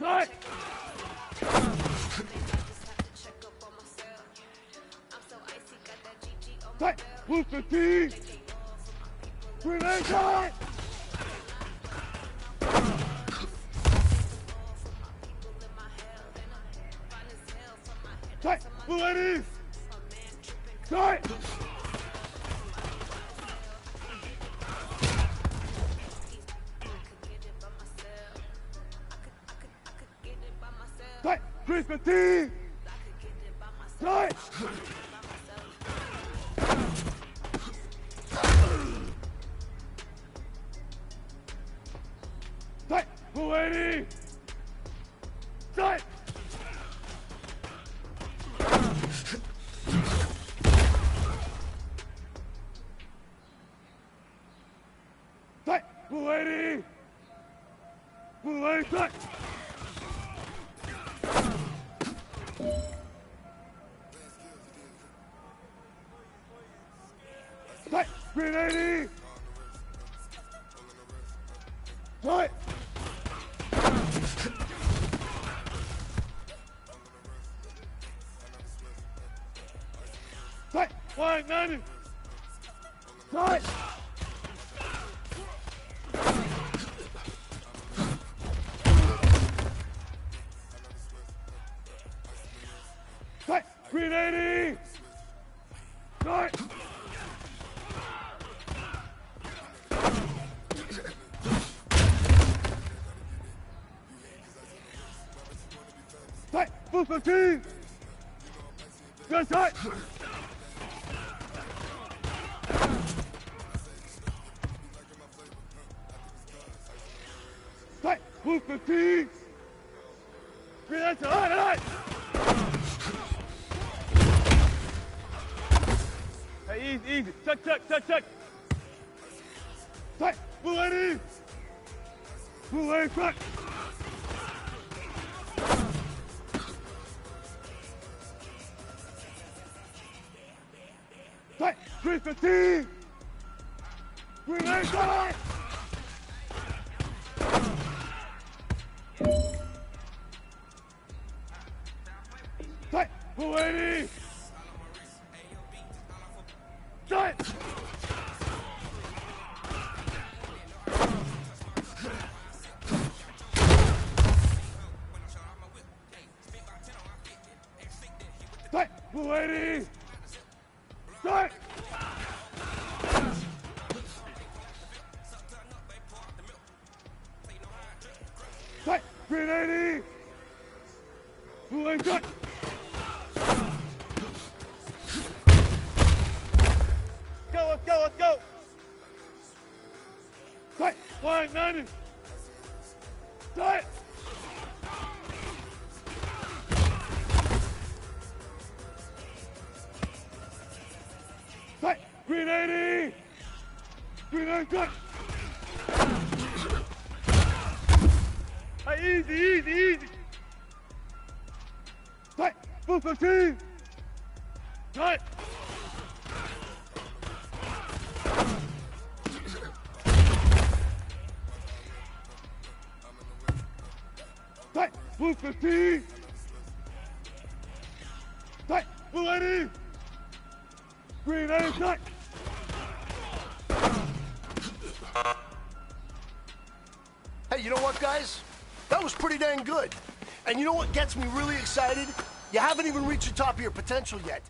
Right. Right. Move 15. Grenade shot. Right. Blue ladies. Right. Right. 315. Right. Right. Blue lady. Right. Right. Blue lady. Blue lady. Right. Right. 380. Right. Right. 190. Right. Right. 380. Right. Right. Full 15. Just right. Right. Full 15. That's right. Hey, easy. Check. Right. Blue lady. Blue lady, front. Right. 315. Grenade shot. Right. Blue lady. Right. Right. Blue lady. Right. Right. 380. Blue lady. Right. Let's go. Right. 190. Right. Right. 380. 390. Right. Hey, easy. Right. Full 15. Right. Right. Blue 15. Right. Blue lady. Green lady. Right. Hey, you know what, guys? That was pretty dang good. And you know what gets me really excited? You haven't even reached the top of your potential yet.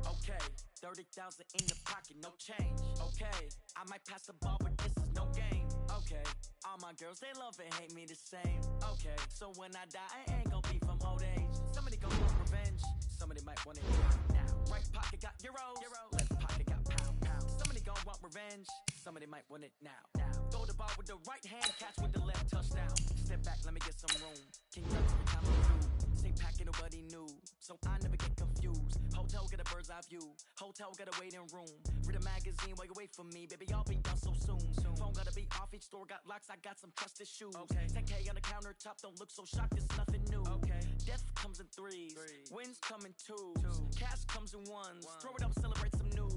Okay, 30,000 in your pocket, no change. Okay, I might pass the ball, but this is no game. Okay, all my girls, they love and hate me the same. Okay, so when I die, I ain't gonna be from old age. Somebody gon' want revenge, somebody might want it now. Right pocket got euros, left pocket got pound. Somebody gon' want revenge, somebody might want it now. Throw the ball with the right hand, catch with the left, touchdown. Step back, let me get some room. King Nuts every time I'm through. Same packet, nobody knew, so I never get confused. Hotel got a bird's eye view, hotel got a waiting room. Read a magazine while you wait for me, baby, I'll be done so soon. Phone gotta be off, each store got locks, I got some trusted shoes. Okay, 10K on the countertop, don't look so shocked, it's nothing new. Okay, Death comes in threes. Wins come in twos. Cash comes in ones. Throw it up, celebrate some news.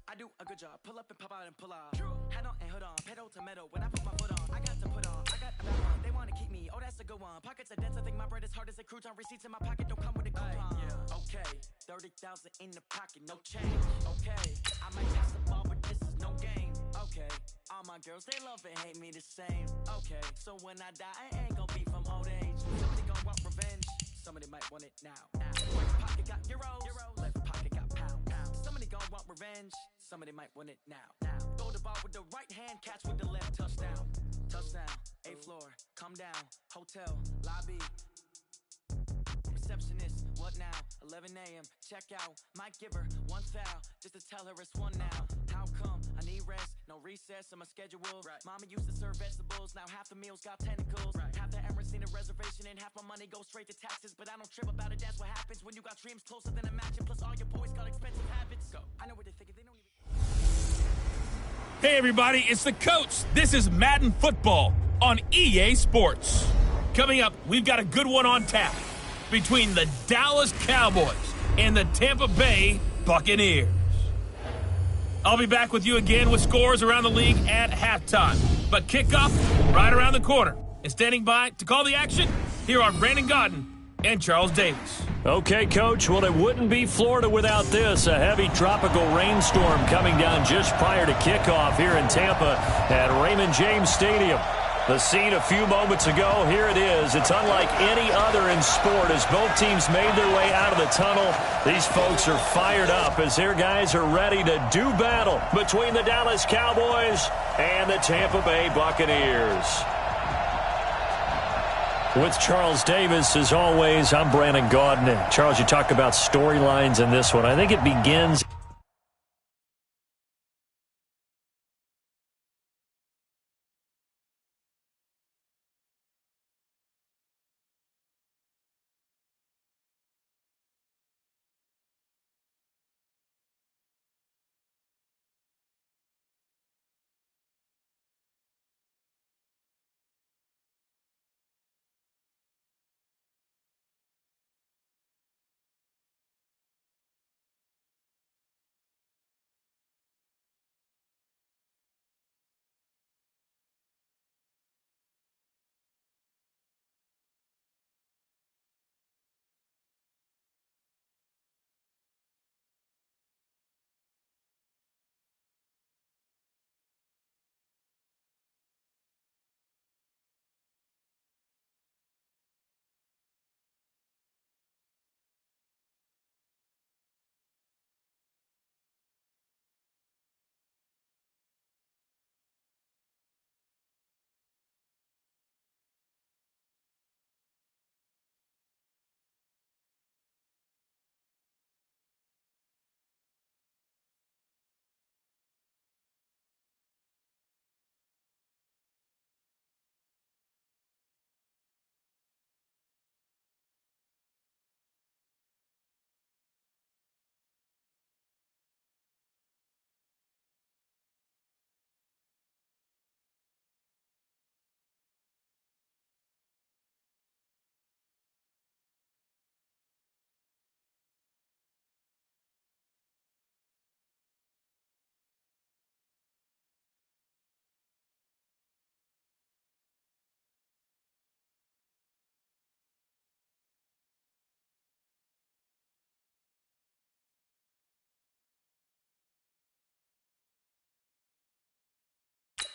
I do a good job. Pull up and pop out and pull out. Head on and hood on. Pedal to metal. When I put my foot on, I got to put on. I got a bad one. They want to keep me. Oh, that's a good one. Pockets are dense. I think my bread is hard as a crouton. Receipts in my pocket don't come with a coupon. Okay. 30,000 in the pocket. No change. Okay. I might pass the ball, but this is no game. Okay. All my girls, they love and hate me the same. Okay. So when I die, I ain't gonna be from old age. Somebody gonna want revenge. Somebody might want it now. Right pocket got euros. Left pocket got pounds. Somebody gon' want revenge. Somebody might want it now. Throw the ball with the right hand, catch with the left. Touchdown. Touchdown. 8th floor. Come down. Hotel. Lobby. Receptionist. What now? 11 a.m. Check out. Might give her one foul just to tell her it's one now. How come? I need rest. No recess in my schedule. Mama used to serve vegetables. Now half the meals got tentacles. Half the Emirates need a reservation and half my money goes straight to taxes. But I don't trip about it. That's what happens when you got dreams closer than a mansion. Plus all your boys got expensive habits. Go. I know what they're thinking. They don't even. Hey everybody, it's the coach. This is Madden Football on EA Sports. Coming up, we've got a good one on tap between the Dallas Cowboys and the Tampa Bay Buccaneers. I'll be back with you again with scores around the league at halftime. But kickoff right around the corner. And standing by to call the action, here are Brandon Godden and Charles Davis. Okay, Coach. Well, it wouldn't be Florida without this. A heavy tropical rainstorm coming down just prior to kickoff here in Tampa at Raymond James Stadium. The scene a few moments ago, here it is. It's unlike any other in sport as both teams made their way out of the tunnel. These folks are fired up as their guys are ready to do battle between the Dallas Cowboys and the Tampa Bay Buccaneers. With Charles Davis, as always, I'm Brandon Gaudin. And Charles, you talk about storylines in this one. I think it begins...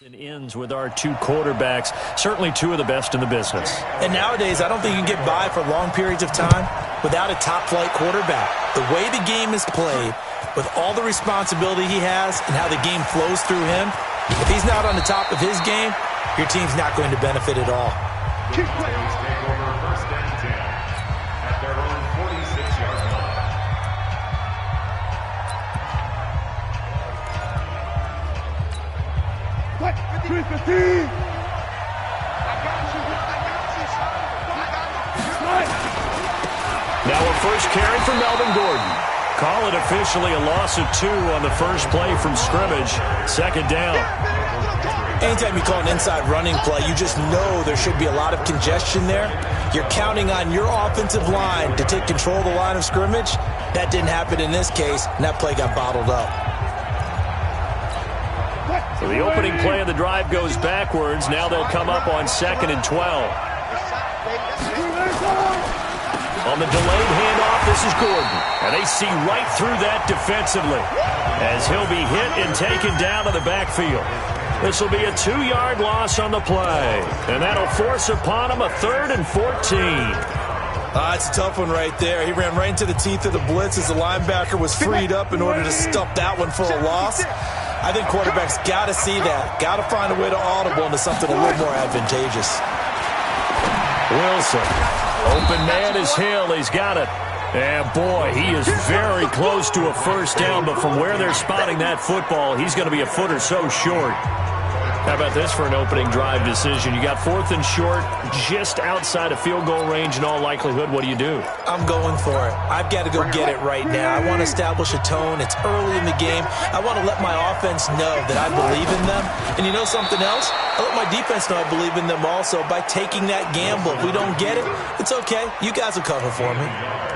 It ends with our two quarterbacks, certainly two of the best in the business. And nowadays, I don't think you can get by for long periods of time without a top-flight quarterback. The way the game is played, with all the responsibility he has and how the game flows through him, if he's not on the top of his game, your team's not going to benefit at all. Kick play. Take over first and 10 at their own 46-yard line. What? 315. Now a first carry for Melvin Gordon. Call it officially a loss of 2 on the first play from scrimmage. Second down. Anytime you call an inside running play, you just know there should be a lot of congestion there. You're counting on your offensive line to take control of the line of scrimmage. That didn't happen in this case, and that play got bottled up. So the opening play of the drive goes backwards. Now they'll come up on 2nd and 12. On the delayed handoff, this is Gordon. And they see right through that defensively as he'll be hit and taken down to the backfield. This will be a 2-yard loss on the play. And that'll force upon him a 3rd and 14. It's a tough one right there. He ran right into the teeth of the blitz as the linebacker was freed up in order to stuff that one for a loss. I think quarterbacks got to see that. Got to find a way to audible into something a little more advantageous. Wilson. Open man is Hill. He's got it. And boy, he is very close to a first down, but from where they're spotting that football, he's going to be a foot or so short. How about this for an opening drive decision? You got 4th and short, just outside of field goal range in all likelihood. What do you do? I'm going for it. I've got to go get it right now. I want to establish a tone. It's early in the game. I want to let my offense know that I believe in them. And you know something else? I let my defense know I believe in them also by taking that gamble. If we don't get it, it's okay. You guys will cover for me.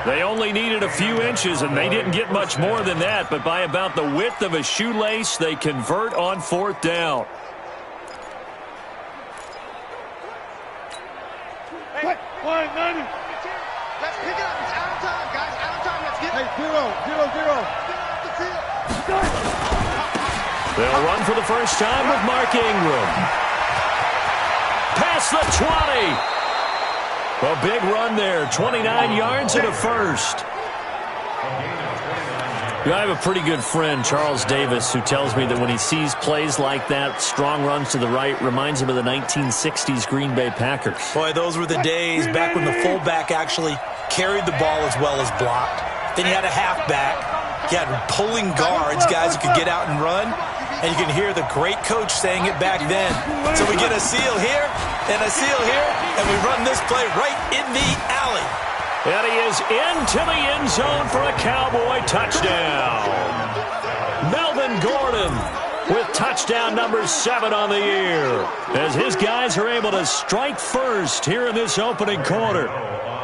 They only needed a few inches, and they didn't get much more than that. But by about the width of a shoelace, they convert on 4th down. Hey, 190. Let's pick it up. It's out of time, guys. Out of time. Let's get it. Hey, 0, 0, 0. Get off the field. They'll run for the first time with Mark Ingram. Past the 20. A big run there. 29 yards and a first. I have a pretty good friend, Charles Davis, who tells me that when he sees plays like that, strong runs to the right, reminds him of the 1960s Green Bay Packers. Boy, those were the days back when the fullback actually carried the ball as well as blocked. Then you had a halfback. You had pulling guards, guys who could get out and run. And you can hear the great coach saying it back then. So we get a seal here and a seal here, and we run this play right in the alley. And he is into the end zone for a Cowboy touchdown. Melvin Gordon with touchdown number 7 on the year, as his guys are able to strike first here in this opening quarter.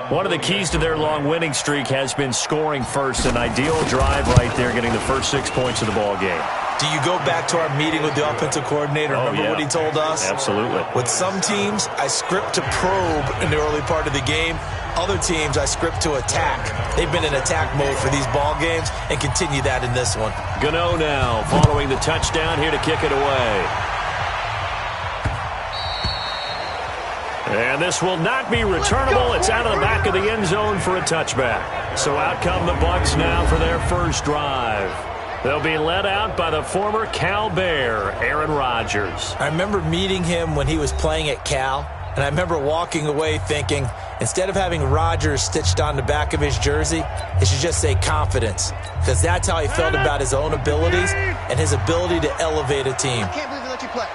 One of the keys to their long winning streak has been scoring first. An ideal drive right there, getting the first 6 points of the ball game. Do you go back to our meeting with the offensive coordinator? Remember what he told us? Absolutely. With some teams, I script to probe in the early part of the game. Other teams, I script to attack. They've been in attack mode for these ball games and continue that in this one. Gano now following the touchdown here to kick it away. And this will not be returnable. It's out of the back of the end zone for a touchback. So out come the Bucs now for their first drive. They'll be led out by the former Cal Bear, Aaron Rodgers. I remember meeting him when he was playing at Cal, and I remember walking away thinking, instead of having Rodgers stitched on the back of his jersey, it should just say confidence, because that's how he felt about his own abilities and his ability to elevate a team. I can't believe they let you play.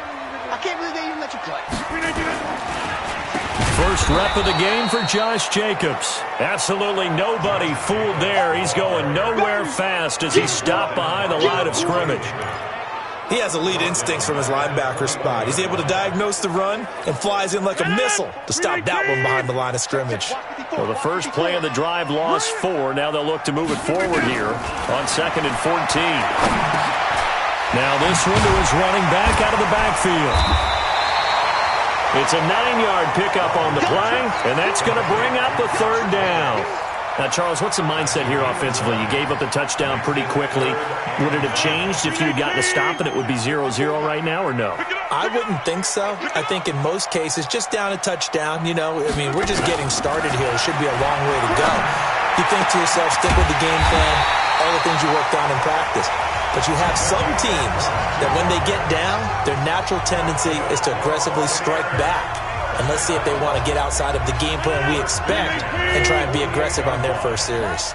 I can't believe they even let you play. First rep of the game for Josh Jacobs. Absolutely nobody fooled there. He's going nowhere fast as he's stopped behind the line of scrimmage. He has elite instincts from his linebacker spot. He's able to diagnose the run and flies in like a missile to stop that one behind the line of scrimmage. Well, the first play of the drive lost 4. Now they'll look to move it forward here on 2nd and 14. Now this one to his running back out of the backfield. It's a 9-yard pickup on the play, and that's going to bring up the 3rd down. Now, Charles, what's the mindset here offensively? You gave up the touchdown pretty quickly. Would it have changed if you had gotten a stop and it would be 0-0 right now, or no? I wouldn't think so. I think in most cases, just down a touchdown, you know, I mean, we're just getting started here. It should be a long way to go. You think to yourself, stick with the game plan, all the things you worked on in practice. But you have some teams that when they get down, their natural tendency is to aggressively strike back. And let's see if they want to get outside of the game plan we expect and try and be aggressive on their first series.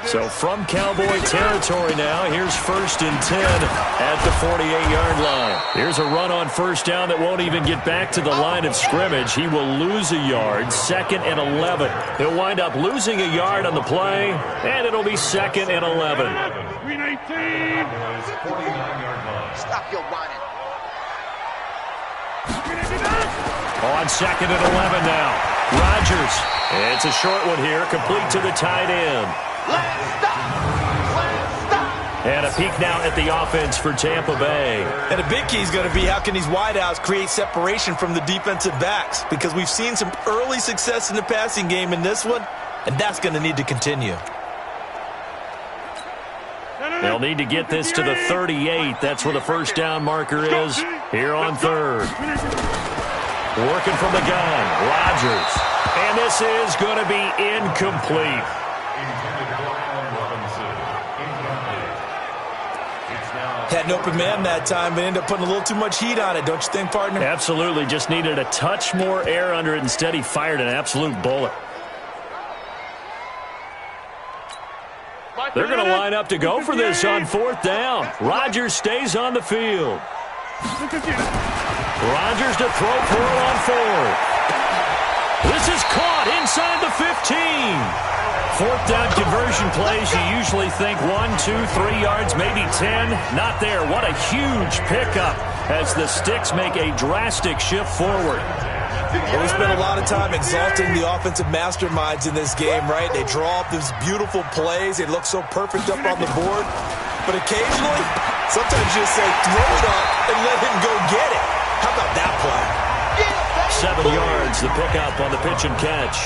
So from Cowboy territory now, here's 1st and 10 at the 48-yard line. Here's a run on first down that won't even get back to the line of scrimmage. He will lose a yard, 2nd and 11. He'll wind up losing a yard on the play, and it'll be 2nd and 11. Stop your whining. On 2nd and 11 now. Rodgers. It's a short one here, complete to the tight end. And a peek now at the offense for Tampa Bay. And a big key is going to be how can these wideouts create separation from the defensive backs? Because we've seen some early success in the passing game in this one, and that's going to need to continue. They'll need to get this to the 38. That's where the first down marker is here on 3rd. Working from the gun, Rodgers. And this is going to be incomplete. Had an open man that time, but ended up putting a little too much heat on it, don't you think, partner? Absolutely. Just needed a touch more air under it. Instead, he fired an absolute bullet. They're going to line up to go for this on 4th down. Rodgers stays on the field. Rodgers to throw for it on 4th. This is caught inside the 15. 4th down conversion plays, you usually think 1, 2, 3 yards, maybe 10. Not there. What a huge pickup as the Sticks make a drastic shift forward. Well, we spent a lot of time exalting the offensive masterminds in this game, right? They draw up these beautiful plays. They look so perfect up on the board. But occasionally, sometimes you just say, throw it up and let him go get it. How about that play? 7 yards, the pickup on the pitch and catch.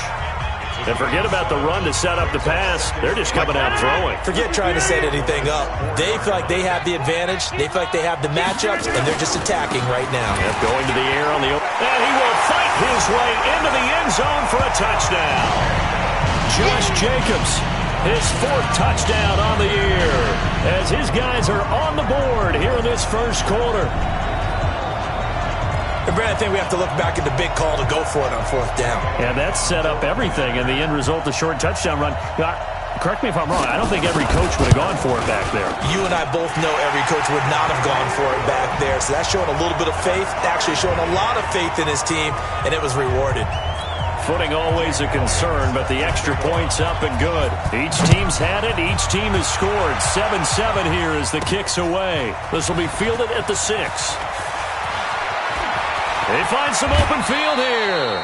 And forget about the run to set up the pass. They're just coming out throwing. Forget trying to set anything up. They feel like they have the advantage. They feel like they have the matchups, and they're just attacking right now. Yep, going to the air on the open. And he will fight his way into the end zone for a touchdown. Josh Jacobs, his 4th touchdown on the year, as his guys are on the board here in this first quarter. And Brad, I think we have to look back at the big call to go for it on 4th down. Yeah, that set up everything, and the end result, the short touchdown run. Correct me if I'm wrong, I don't think every coach would have gone for it back there. You and I both know every coach would not have gone for it back there, so that's showing a little bit of faith, actually showing a lot of faith in his team, and it was rewarded. Footing always a concern, but the extra point's up and good. Each team's had it. Each team has scored. 7-7 here as the kick's away. This will be fielded at the 6. They find some open field here.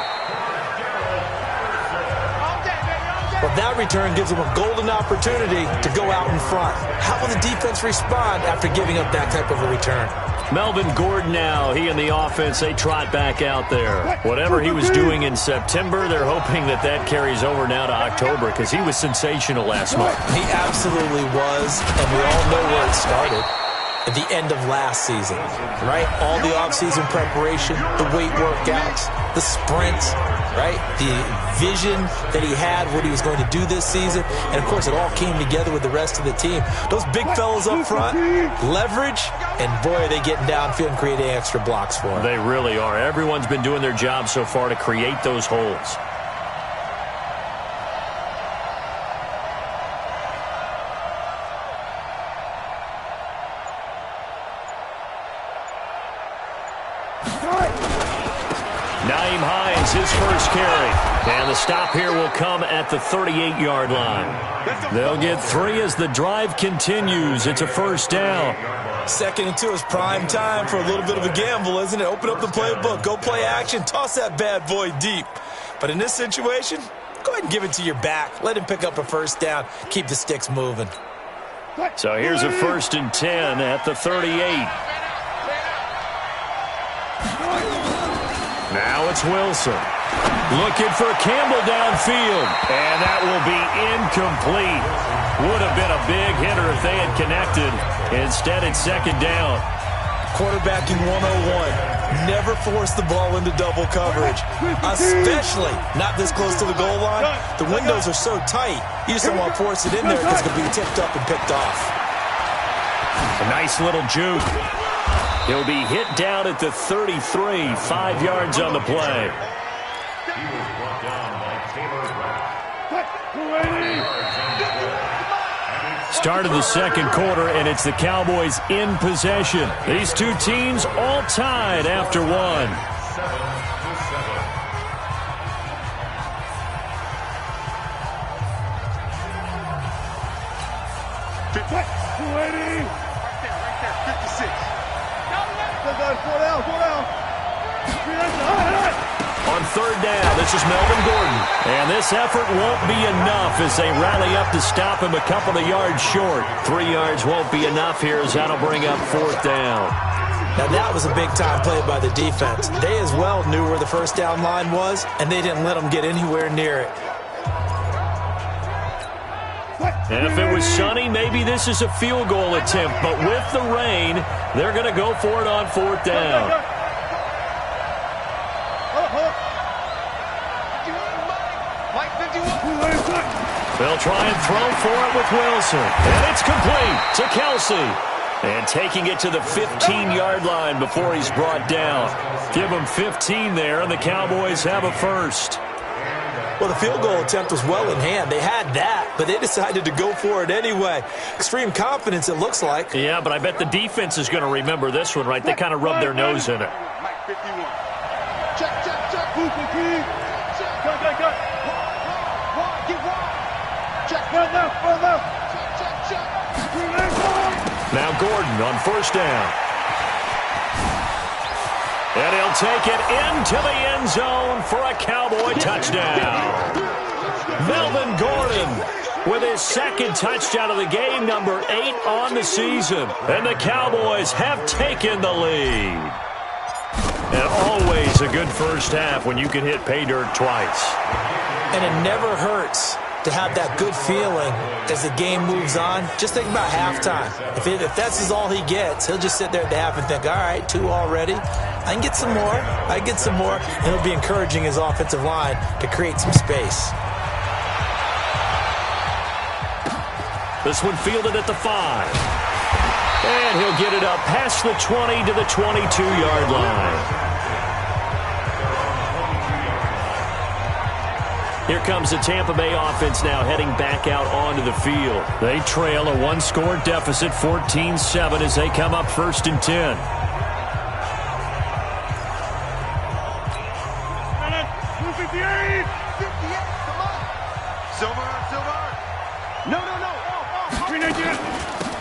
Well, that return gives them a golden opportunity to go out in front. How will the defense respond after giving up that type of a return? Melvin Gordon now, he and the offense, they trot back out there. Whatever he was doing in September, they're hoping that that carries over now to October because he was sensational last month. He absolutely was, and we all know where it started. At the end of last season, right? All the offseason preparation, the weight workouts, the sprints, right? The vision that he had, what he was going to do this season. And, of course, it all came together with the rest of the team. Those big fellas up front, leverage, and, boy, are they getting downfield and creating extra blocks for him. They really are. Everyone's been doing their job so far to create those holes. Naeem Hines, his first carry. And the stop here will come at the 38-yard line. They'll get 3 as the drive continues. It's a first down. 2nd and 2 is prime time for a little bit of a gamble, isn't it? Open up the playbook, go play action, toss that bad boy deep. But in this situation, go ahead and give it to your back. Let him pick up a first down. Keep the sticks moving. So here's a 1st and 10 at the 38. Now it's Wilson. Looking for Campbell downfield. And that will be incomplete. Would have been a big hitter if they had connected. Instead, it's 2nd down. Quarterbacking 101. Never force the ball into double coverage. Especially not this close to the goal line. The windows are so tight. You just don't want to force it in there because it's going to be tipped up and picked off. A nice little juke. He'll be hit down at the 33, 5 yards on the play. He was brought down by Taylor Rapp. Start of the 2nd quarter, and it's the Cowboys in possession. These two teams all tied after 1. 4 down. this is Melvin Gordon. And this effort won't be enough as they rally up to stop him a couple of yards short. 3 yards won't be enough here as that'll bring up 4th down. Now that was a big-time play by the defense. They as well knew where the first down line was, and they didn't let them get anywhere near it. And if it was sunny, maybe this is a field goal attempt. But with the rain, they're going to go for it on 4th down. They'll try and throw for it with Wilson. And it's complete to Kelsey. And taking it to the 15-yard line before he's brought down. Give him 15 there, and the Cowboys have a first. Well, the field goal attempt was well in hand. They had that, but they decided to go for it anyway. Extreme confidence, it looks like. Yeah, but I bet the defense is going to remember this one, right? They kind of rubbed their nose in it. Check. Now Gordon on 1st down. And he'll take it into the end zone for a Cowboy touchdown. Melvin Gordon with his 2nd touchdown of the game, number 8 on the season. And the Cowboys have taken the lead. And always a good first half when you can hit pay dirt twice. And it never hurts to have that good feeling as the game moves on. Just think about halftime. If that's all he gets, he'll just sit there at the half and think, all right, 2 already. I can get some more. And it'll be encouraging his offensive line to create some space. This one fielded at the 5. And he'll get it up past the 20 to the 22-yard line. Here comes the Tampa Bay offense now heading back out onto the field. They trail a 1-score deficit, 14-7, as they come up 1st and 10.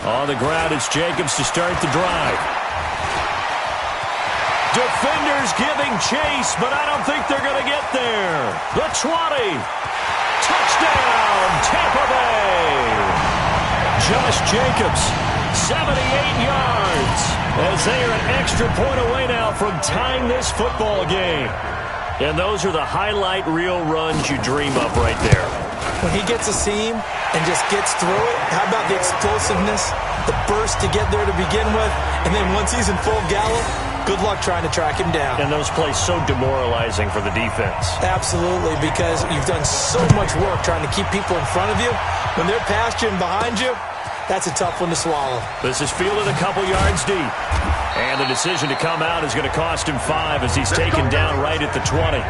On the ground, it's Jacobs to start the drive. Defenders giving chase, but I don't think they're going to get there. The 20. Touchdown, Tampa Bay. Josh Jacobs, 78 yards, as they are an extra point away now from tying this football game. And those are the highlight reel runs you dream of right there. When he gets a seam and just gets through it, how about the explosiveness, the burst to get there to begin with, and then once he's in full gallop, good luck trying to track him down. And those plays so demoralizing for the defense. Absolutely, because you've done so much work trying to keep people in front of you. When they're past you and behind you, that's a tough one to swallow. This is fielded a couple yards deep. And the decision to come out is going to cost him 5 as he's taken down right at the 20.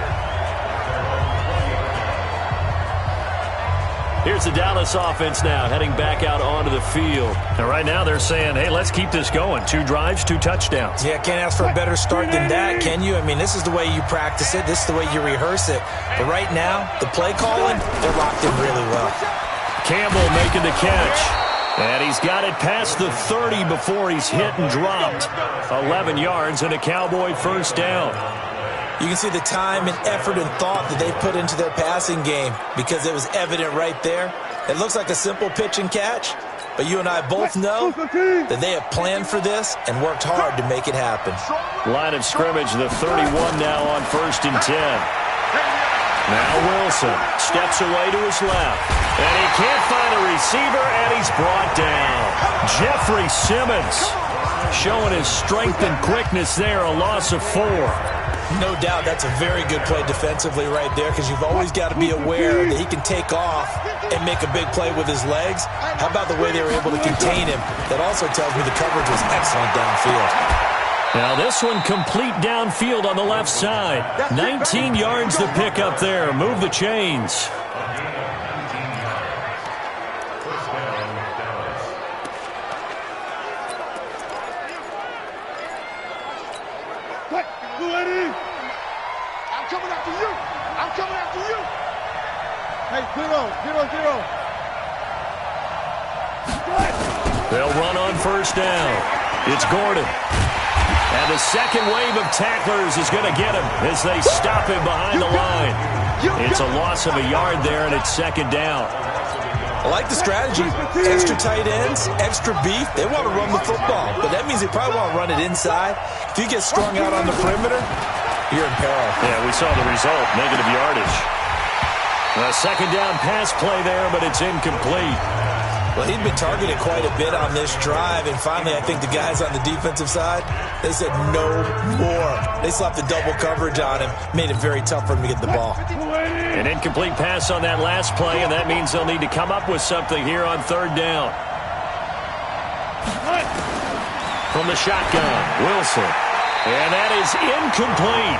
Here's the Dallas offense now heading back out onto the field. And right now they're saying, hey, let's keep this going. 2 drives, 2 touchdowns. Yeah, can't ask for a better start than that, can you? I mean, this is the way you practice it. This is the way you rehearse it. But right now, the play calling, they're locked in really well. Campbell making the catch. And he's got it past the 30 before he's hit and dropped. 11 yards and a Cowboy first down. You can see the time and effort and thought that they put into their passing game because it was evident right there. It looks like a simple pitch and catch, but you and I both know that they have planned for this and worked hard to make it happen. Line of scrimmage, the 31 now on 1st and 10. Now Wilson steps away to his left. And he can't find a receiver, and he's brought down. Jeffrey Simmons showing his strength and quickness there, a loss of 4. No doubt that's a very good play defensively right there because you've always got to be aware that he can take off and make a big play with his legs. How about the way they were able to contain him? That also tells me the coverage was excellent downfield. Now this one complete downfield on the left side. 19 yards to pick up there. Move the chains. They'll run on first down. It's Gordon. And the second wave of tacklers is going to get him as they stop him behind the line. It's a loss of a yard there, and it's second down. I like the strategy. Extra tight ends, extra beef. They want to run the football, but that means they probably want to run it inside. If you get strung out on the perimeter, you're in peril. Yeah, we saw the result, negative yardage. A second down pass play there, but it's incomplete. Well, he'd been targeted quite a bit on this drive, and finally I think the guys on the defensive side, they said no more. They slapped the double coverage on him, made it very tough for him to get the ball. An incomplete pass on that last play, and that means they'll need to come up with something here on third down. From the shotgun, Wilson. And that is incomplete.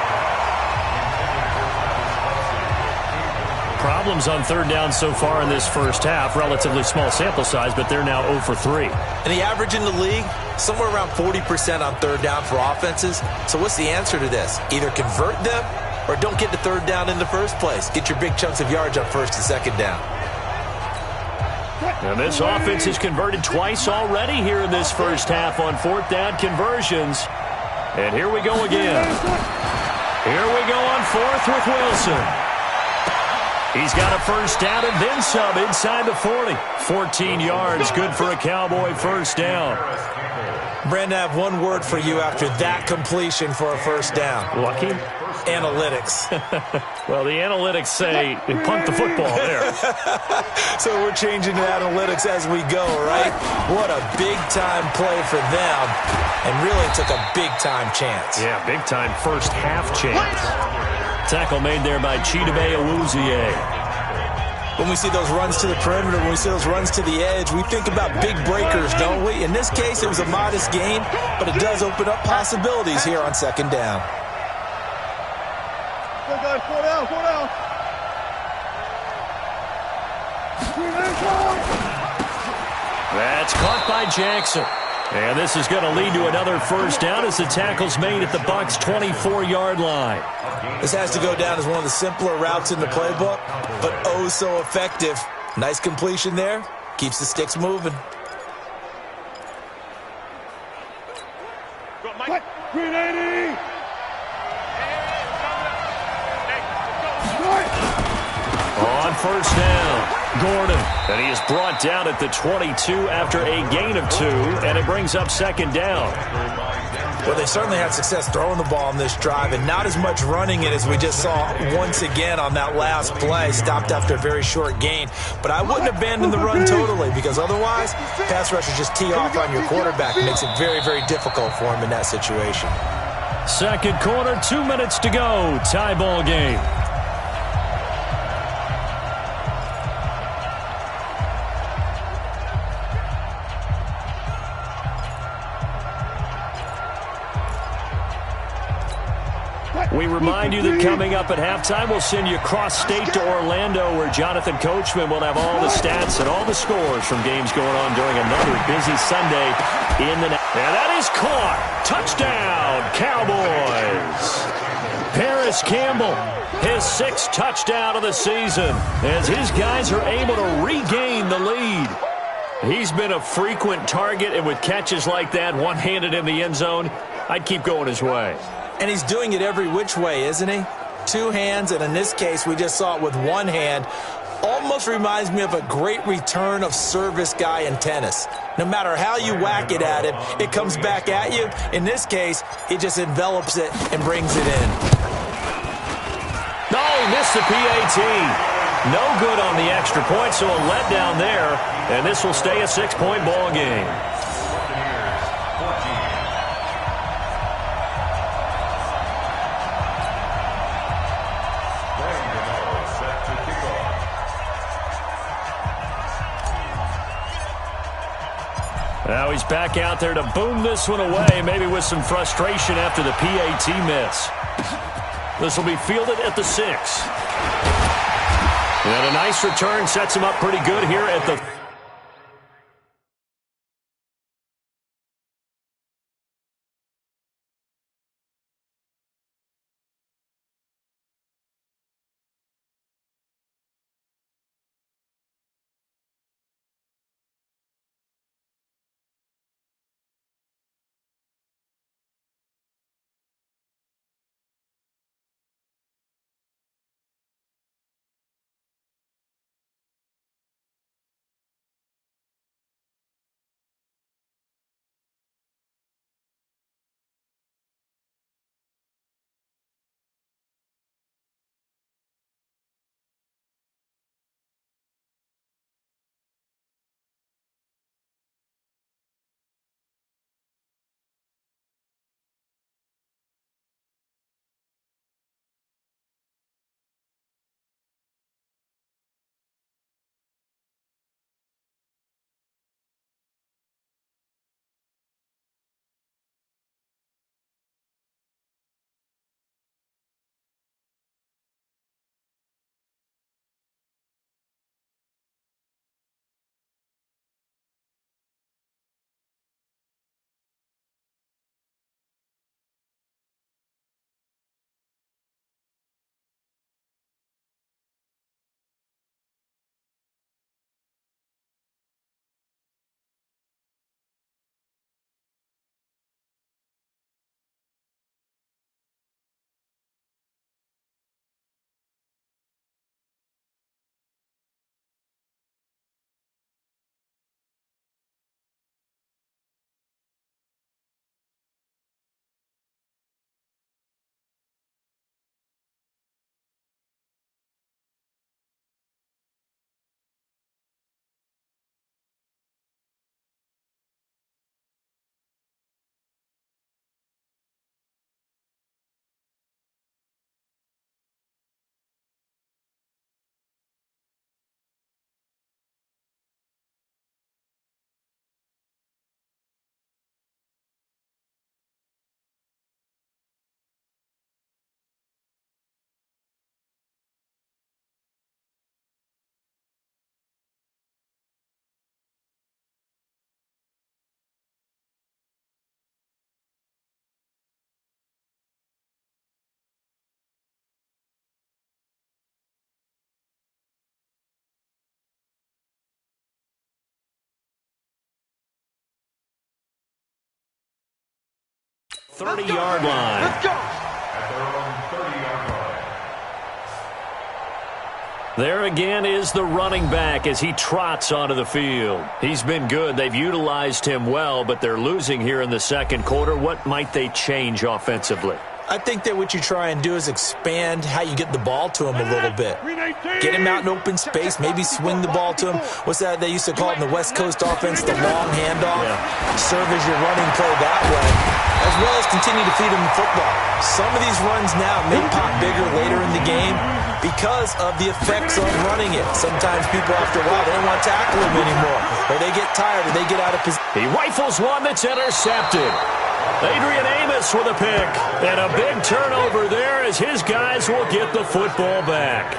Problems on third down so far in this first half. Relatively small sample size, but they're now 0 for 3. And the average in the league, somewhere around 40% on third down for offenses. So what's the answer to this? Either convert them or don't get to third down in the first place. Get your big chunks of yards on first and second down. And this offense has converted twice already here in this first half on fourth down conversions. And here we go again. Here we go on fourth with Wilson. He's got a first down and then some inside the 40. 14 yards, good for a Cowboy first down. Brandon, I have one word for you after that completion for a first down. Lucky? Analytics. Well, the analytics say punt the football there. So we're changing to analytics as we go, right? What a big-time play for them, and really took a big-time chance. Yeah, big-time first half chance. Tackle made there by Chidobe Awuzie. When we see those runs to the perimeter, when we see those runs to the edge, we think about big breakers, don't we? In this case, it was a modest gain, but it does open up possibilities here on second down. Go, guys, 4 down, 4 down. That's caught by Jackson. And this is going to lead to another first down as the tackle's made at the Bucs' 24-yard line. This has to go down as one of the simpler routes in the playbook, but oh so effective. Nice completion there. Keeps the sticks moving. What? 380! On first down, Gordon. And he is brought down at the 22 after a gain of 2, and it brings up second down. Well, they certainly had success throwing the ball on this drive, and not as much running it as we just saw once again on that last play. Stopped after a very short gain. But I wouldn't abandon the run totally, because otherwise, pass rushers just tee off on your quarterback. It makes it very, very difficult for him in that situation. Second quarter, 2 minutes to go. Tie ball game. We remind you that coming up at halftime, we'll send you cross-state to Orlando, where Jonathan Coachman will have all the stats and all the scores from games going on during another busy Sunday in the night. And that is caught. Touchdown, Cowboys. Paris Campbell, his 6th touchdown of the season, as his guys are able to regain the lead. He's been a frequent target, and with catches like that, one-handed in the end zone, I'd keep going his way. And he's doing it every which way, isn't he? 2 hands, and in this case, we just saw it with 1 hand. Almost reminds me of a great return of service guy in tennis. No matter how you whack it at him, it comes back at you. In this case, he just envelops it and brings it in. No, he missed the PAT. No good on the extra point, so a letdown there, and this will stay a 6-point ball game. Now he's back out there to boom this one away, maybe with some frustration after the PAT miss. This will be fielded at the 6. And a nice return sets him up pretty good here at the 30-yard line. Let's go. At their own 30-yard line. There again is the running back as he trots onto the field. He's been good. They've utilized him well, but they're losing here in the second quarter. What might they change offensively? I think that what you try and do is expand how you get the ball to him a little bit. Get him out in open space, maybe swing the ball to him. What's that they used to call it in the West Coast offense, the long handoff? Yeah. Serve as your running play that way, as well as continue to feed him the football. Some of these runs now may pop bigger later in the game because of the effects of running it. Sometimes people, after a while, they don't want to tackle him anymore, or they get tired, or they get out of position. He rifles one that's intercepted. Adrian Amos with a pick, and a big turnover there as his guys will get the football back.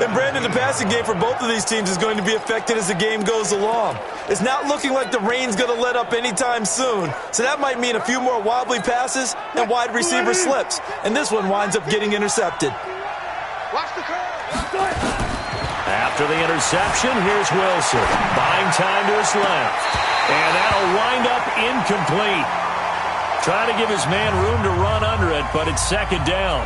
And Brandon, the passing game for both of these teams is going to be affected as the game goes along. It's not looking like the rain's going to let up anytime soon, so that might mean a few more wobbly passes and wide receiver slips, and this one winds up getting intercepted. Watch the curve. After the interception, here's Wilson, buying time to his left, and that'll wind up incomplete. Trying to give his man room to run under it, but it's second down.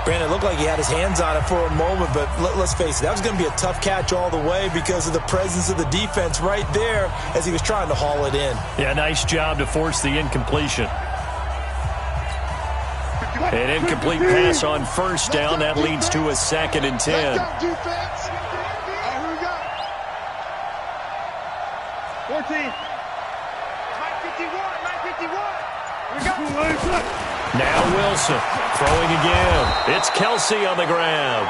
Brandon, it looked like he had his hands on it for a moment, but let's face it, that was going to be a tough catch all the way because of the presence of the defense right there as he was trying to haul it in. Yeah, nice job to force the incompletion. An incomplete pass on first down. That leads to a 2nd and 10. Let's go, defense. Here we go. 14. 951. Now Wilson throwing again. It's Kelsey on the ground.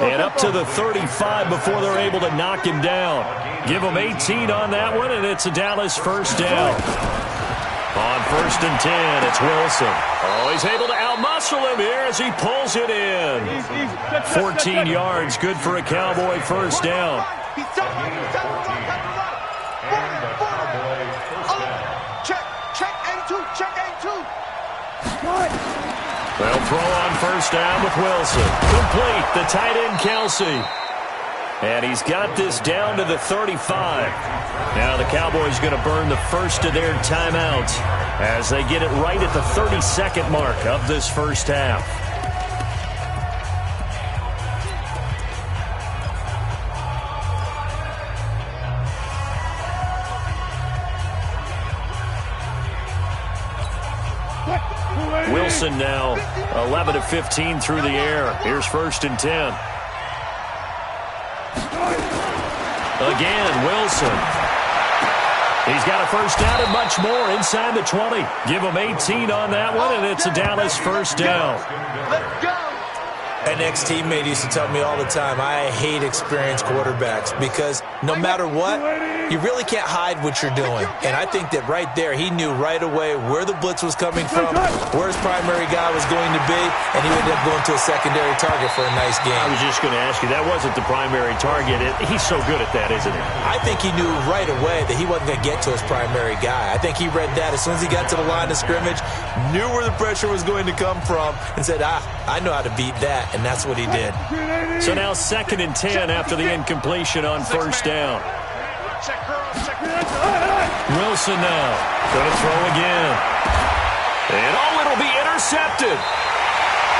And up to the 35 before they're able to knock him down. Give him 18 on that one, and it's a Dallas first down. On 1st and 10, it's Wilson. Oh, he's able to outmuscle him here as he pulls it in. 14 yards, good for a Cowboy first down. They'll throw on first down with Wilson. Complete, the tight end Kelsey. And he's got this down to the 35. Now the Cowboys going to burn the first of their timeouts as they get it right at the 32nd mark of this first half. Wilson now 11 of 15 through the air. Here's 1st and 10. Again, Wilson. He's got a first down and much more inside the 20. Give him 18 on that one, and it's a Dallas first down. Let's go. An ex-teammate used to tell me all the time, I hate experienced quarterbacks because no matter what, you really can't hide what you're doing. And I think that right there, he knew right away where the blitz was coming from, where his primary guy was going to be, and he ended up going to a secondary target for a nice game. I was just going to ask you, that wasn't the primary target. He's so good at that, isn't he? I think he knew right away that he wasn't going to get to his primary guy. I think he read that as soon as he got to the line of scrimmage, knew where the pressure was going to come from, and said, I know how to beat that. And that's what he did. So now 2nd and 10 after the incompletion on first down. Wilson now going to throw again. And it'll be intercepted.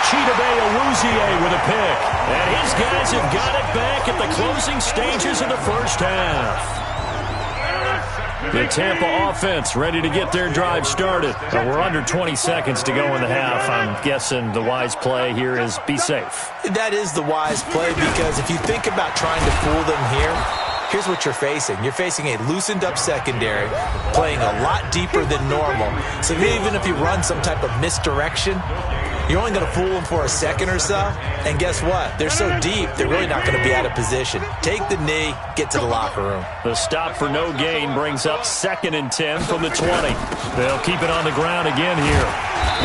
Chidobe Awuzie with a pick. And his guys have got it back at the closing stages of the first half. The Tampa offense ready to get their drive started. We're under 20 seconds to go in the half. I'm guessing the wise play here is be safe. That is the wise play because if you think about trying to fool them here, here's what you're facing. You're facing a loosened up secondary, playing a lot deeper than normal. So even if you run some type of misdirection, you're only going to fool them for a second or so. And guess what? They're so deep, they're really not going to be out of position. Take the knee, get to the locker room. The stop for no gain brings up 2nd and 10 from the 20. They'll keep it on the ground again here.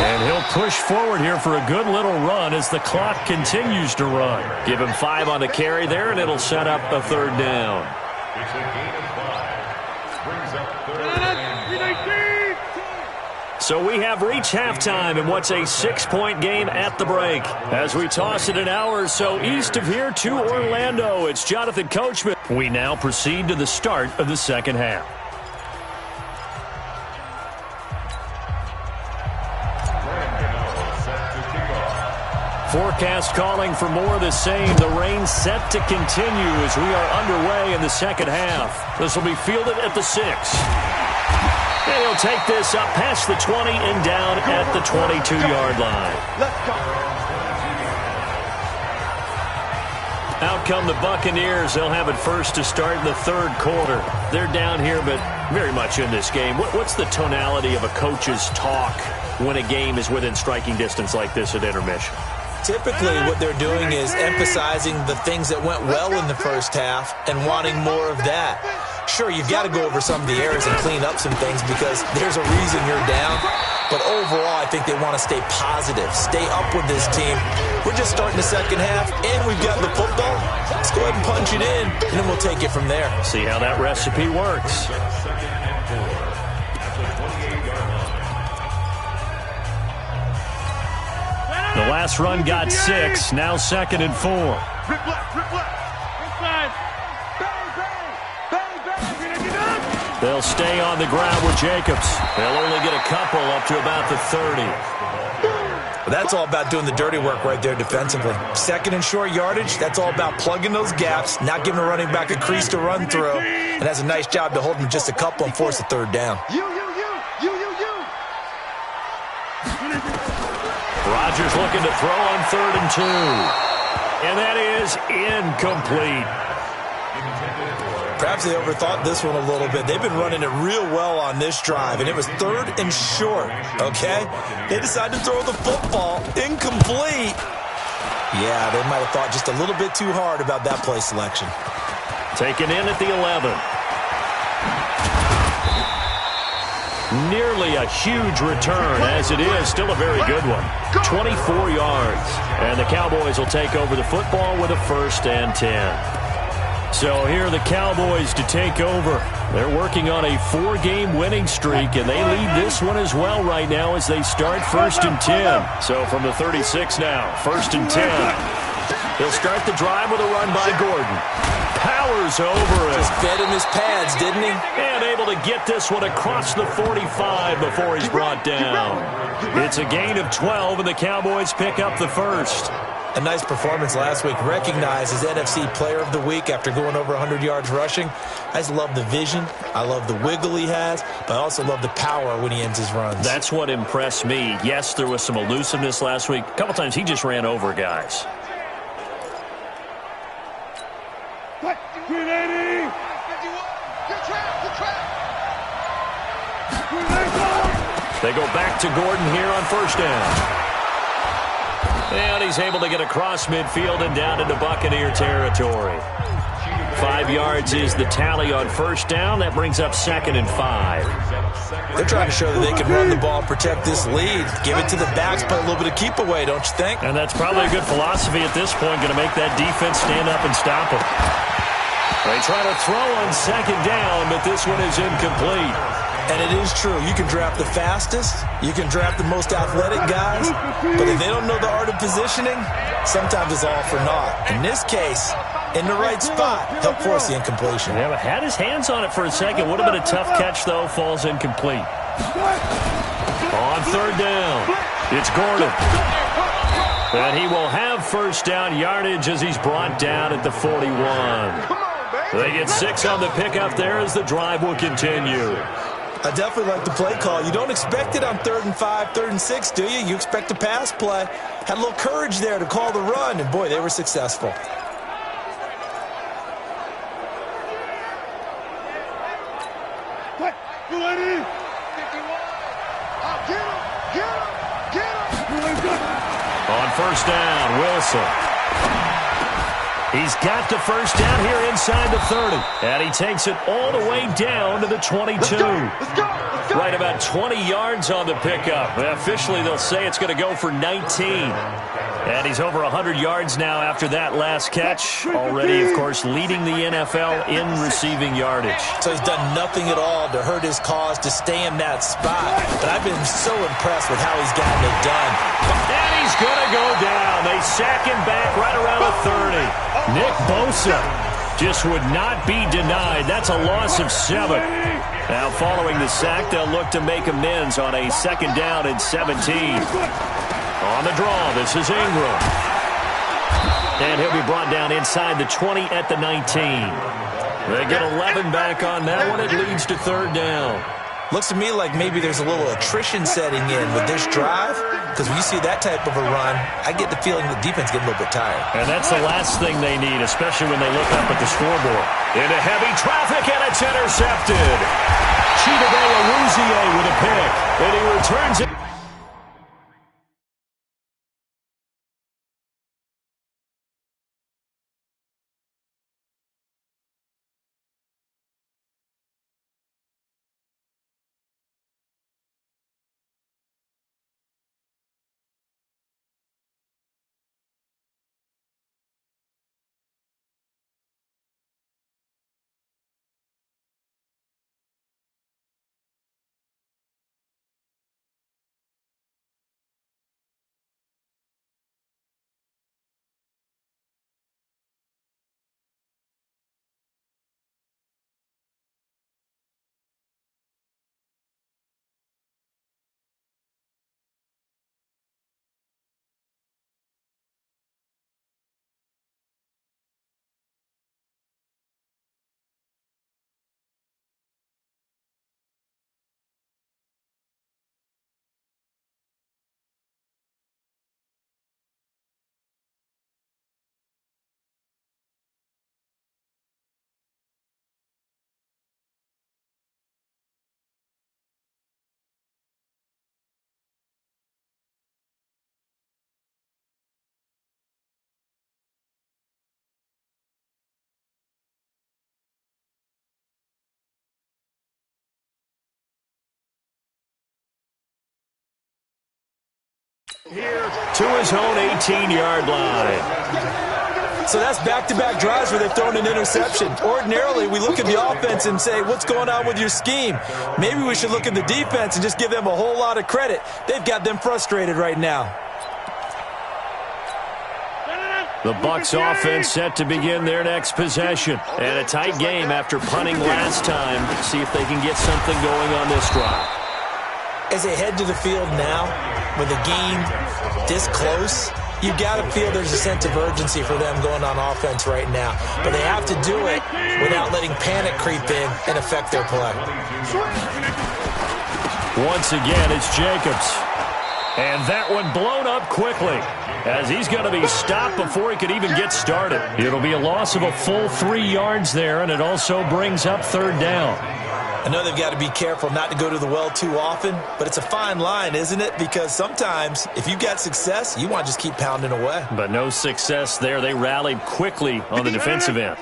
And he'll push forward here for a good little run as the clock continues to run. Give him 5 on the carry there, and it'll set up a 3rd down. It's a gain of 5. Brings up 3rd and 10. So we have reached halftime in what's a 6-point game at the break. As we toss it an hour or so east of here to Orlando, it's Jonathan Coachman. We now proceed to the start of the second half. Forecast calling for more of the same. The rain set to continue as we are underway in the second half. This will be fielded at the 6. And he'll take this up past the 20 and down at the 22-yard line. Let's go. Out come the Buccaneers. They'll have it first to start in the third quarter. They're down here, but very much in this game. What's the tonality of a coach's talk when a game is within striking distance like this at intermission? Typically, what they're doing is emphasizing the things that went well in the first half and wanting more of that. Sure, you've got to go over some of the errors and clean up some things because there's a reason you're down. But overall, I think they want to stay positive, stay up with this team. We're just starting the second half, and we've got the football. Let's go ahead and punch it in, and then we'll take it from there. See how that recipe works. The last run got 6, now 2nd and 4. Rip left, inside. Bang. They'll stay on the ground with Jacobs. They'll only get a couple up to about the 30. Well, that's all about doing the dirty work right there defensively. 2nd and short yardage, that's all about plugging those gaps, not giving a running back a crease to run through, and that's a nice job to hold him just a couple and force a third down. You. Rodgers looking to throw on 3rd and 2. And that is incomplete. Perhaps they overthought this one a little bit. They've been running it real well on this drive, and it was 3rd and short, okay? They decided to throw the football incomplete. Yeah, they might have thought just a little bit too hard about that play selection. Taken in at the 11. Nearly a huge return, as it is still a very good one. 24 yards. And the Cowboys will take over the football with a 1st and 10. So here are the Cowboys to take over. They're working on a 4-game winning streak, and they lead this one as well right now as they start 1st and 10. So from the 36 now, 1st and 10. He'll start the drive with a run by Gordon. Powers over it. Just fed in his pads, didn't he? And able to get this one across the 45 before he's brought down. It's a gain of 12, and the Cowboys pick up the 1st. A nice performance last week. Recognized as NFC Player of the Week after going over 100 yards rushing. I just love the vision. I love the wiggle he has, but I also love the power when he ends his runs. That's what impressed me. Yes, there was some elusiveness last week. A couple times he just ran over guys. 380. They go back to Gordon here on 1st down. And he's able to get across midfield and down into Buccaneer territory. 5 yards is the tally on 1st down. That brings up 2nd and 5. They're trying to show that they can run the ball and protect this lead. Give it to the backs, play a little bit of keep away, don't you think? And that's probably a good philosophy at this point, going to make that defense stand up and stop them. They try to throw on 2nd down, but this one is incomplete. And it is true. You can draft the fastest. You can draft the most athletic guys. But if they don't know the art of positioning, sometimes it's all for naught. In this case, in the right spot, help force the incompletion. Yeah, but had his hands on it for a second. Would have been a tough catch, though. Falls incomplete. On 3rd down, it's Gordon. And he will have 1st down yardage as he's brought down at the 41. They get 6 on the pickup there as the drive will continue. I definitely like the play call. You don't expect it on 3rd and 5, 3rd and 6, do you? You expect a pass play. Had a little courage there to call the run, and boy, they were successful. On 1st down, Wilson. He's got the 1st down here inside the 30. And he takes it all the way down to the 22. Let's go. Right about 20 yards on the pickup. Officially, they'll say it's going to go for 19. And he's over 100 yards now after that last catch. Already, of course, leading the NFL in receiving yardage. So he's done nothing at all to hurt his cause to stay in that spot. But I've been so impressed with how he's gotten it done. And he's going to go down. They sack him back right around the 30. Nick Bosa just would not be denied. That's a loss of 7. Now, following the sack, they'll look to make amends on a 2nd down and 17. On the draw, this is Ingram. And he'll be brought down inside the 20 at the 19. They get 11 back on that one. It leads to third down. Looks to me like maybe there's a little attrition setting in with this drive, because when you see that type of a run, I get the feeling the defense get a little bit tired. And that's the last thing they need, especially when they look up at the scoreboard. Into heavy traffic, and it's intercepted. Chidobe Awuzie with a pick, and he returns it. To his own 18-yard line. So that's back-to-back drives where they've thrown an interception. Ordinarily, we look at the offense and say, what's going on with your scheme? Maybe we should look at the defense and just give them a whole lot of credit. They've got them frustrated right now. The Bucs offense set to begin their next possession. And a tight game after punting last time. See if they can get something going on this drive. As they head to the field now, with the game this close, you got to feel there's a sense of urgency for them going on offense right now. But they have to do it without letting panic creep in and affect their play. Once again, it's Jacobs. And that one blown up quickly, as he's going to be stopped before he could even get started. It'll be a loss of a full 3 yards there, and it also brings up third down. I know they've got to be careful not to go to the well too often, but it's a fine line, isn't it? Because sometimes, if you've got success, you want to just keep pounding away. But no success there. They rallied quickly on the defensive end.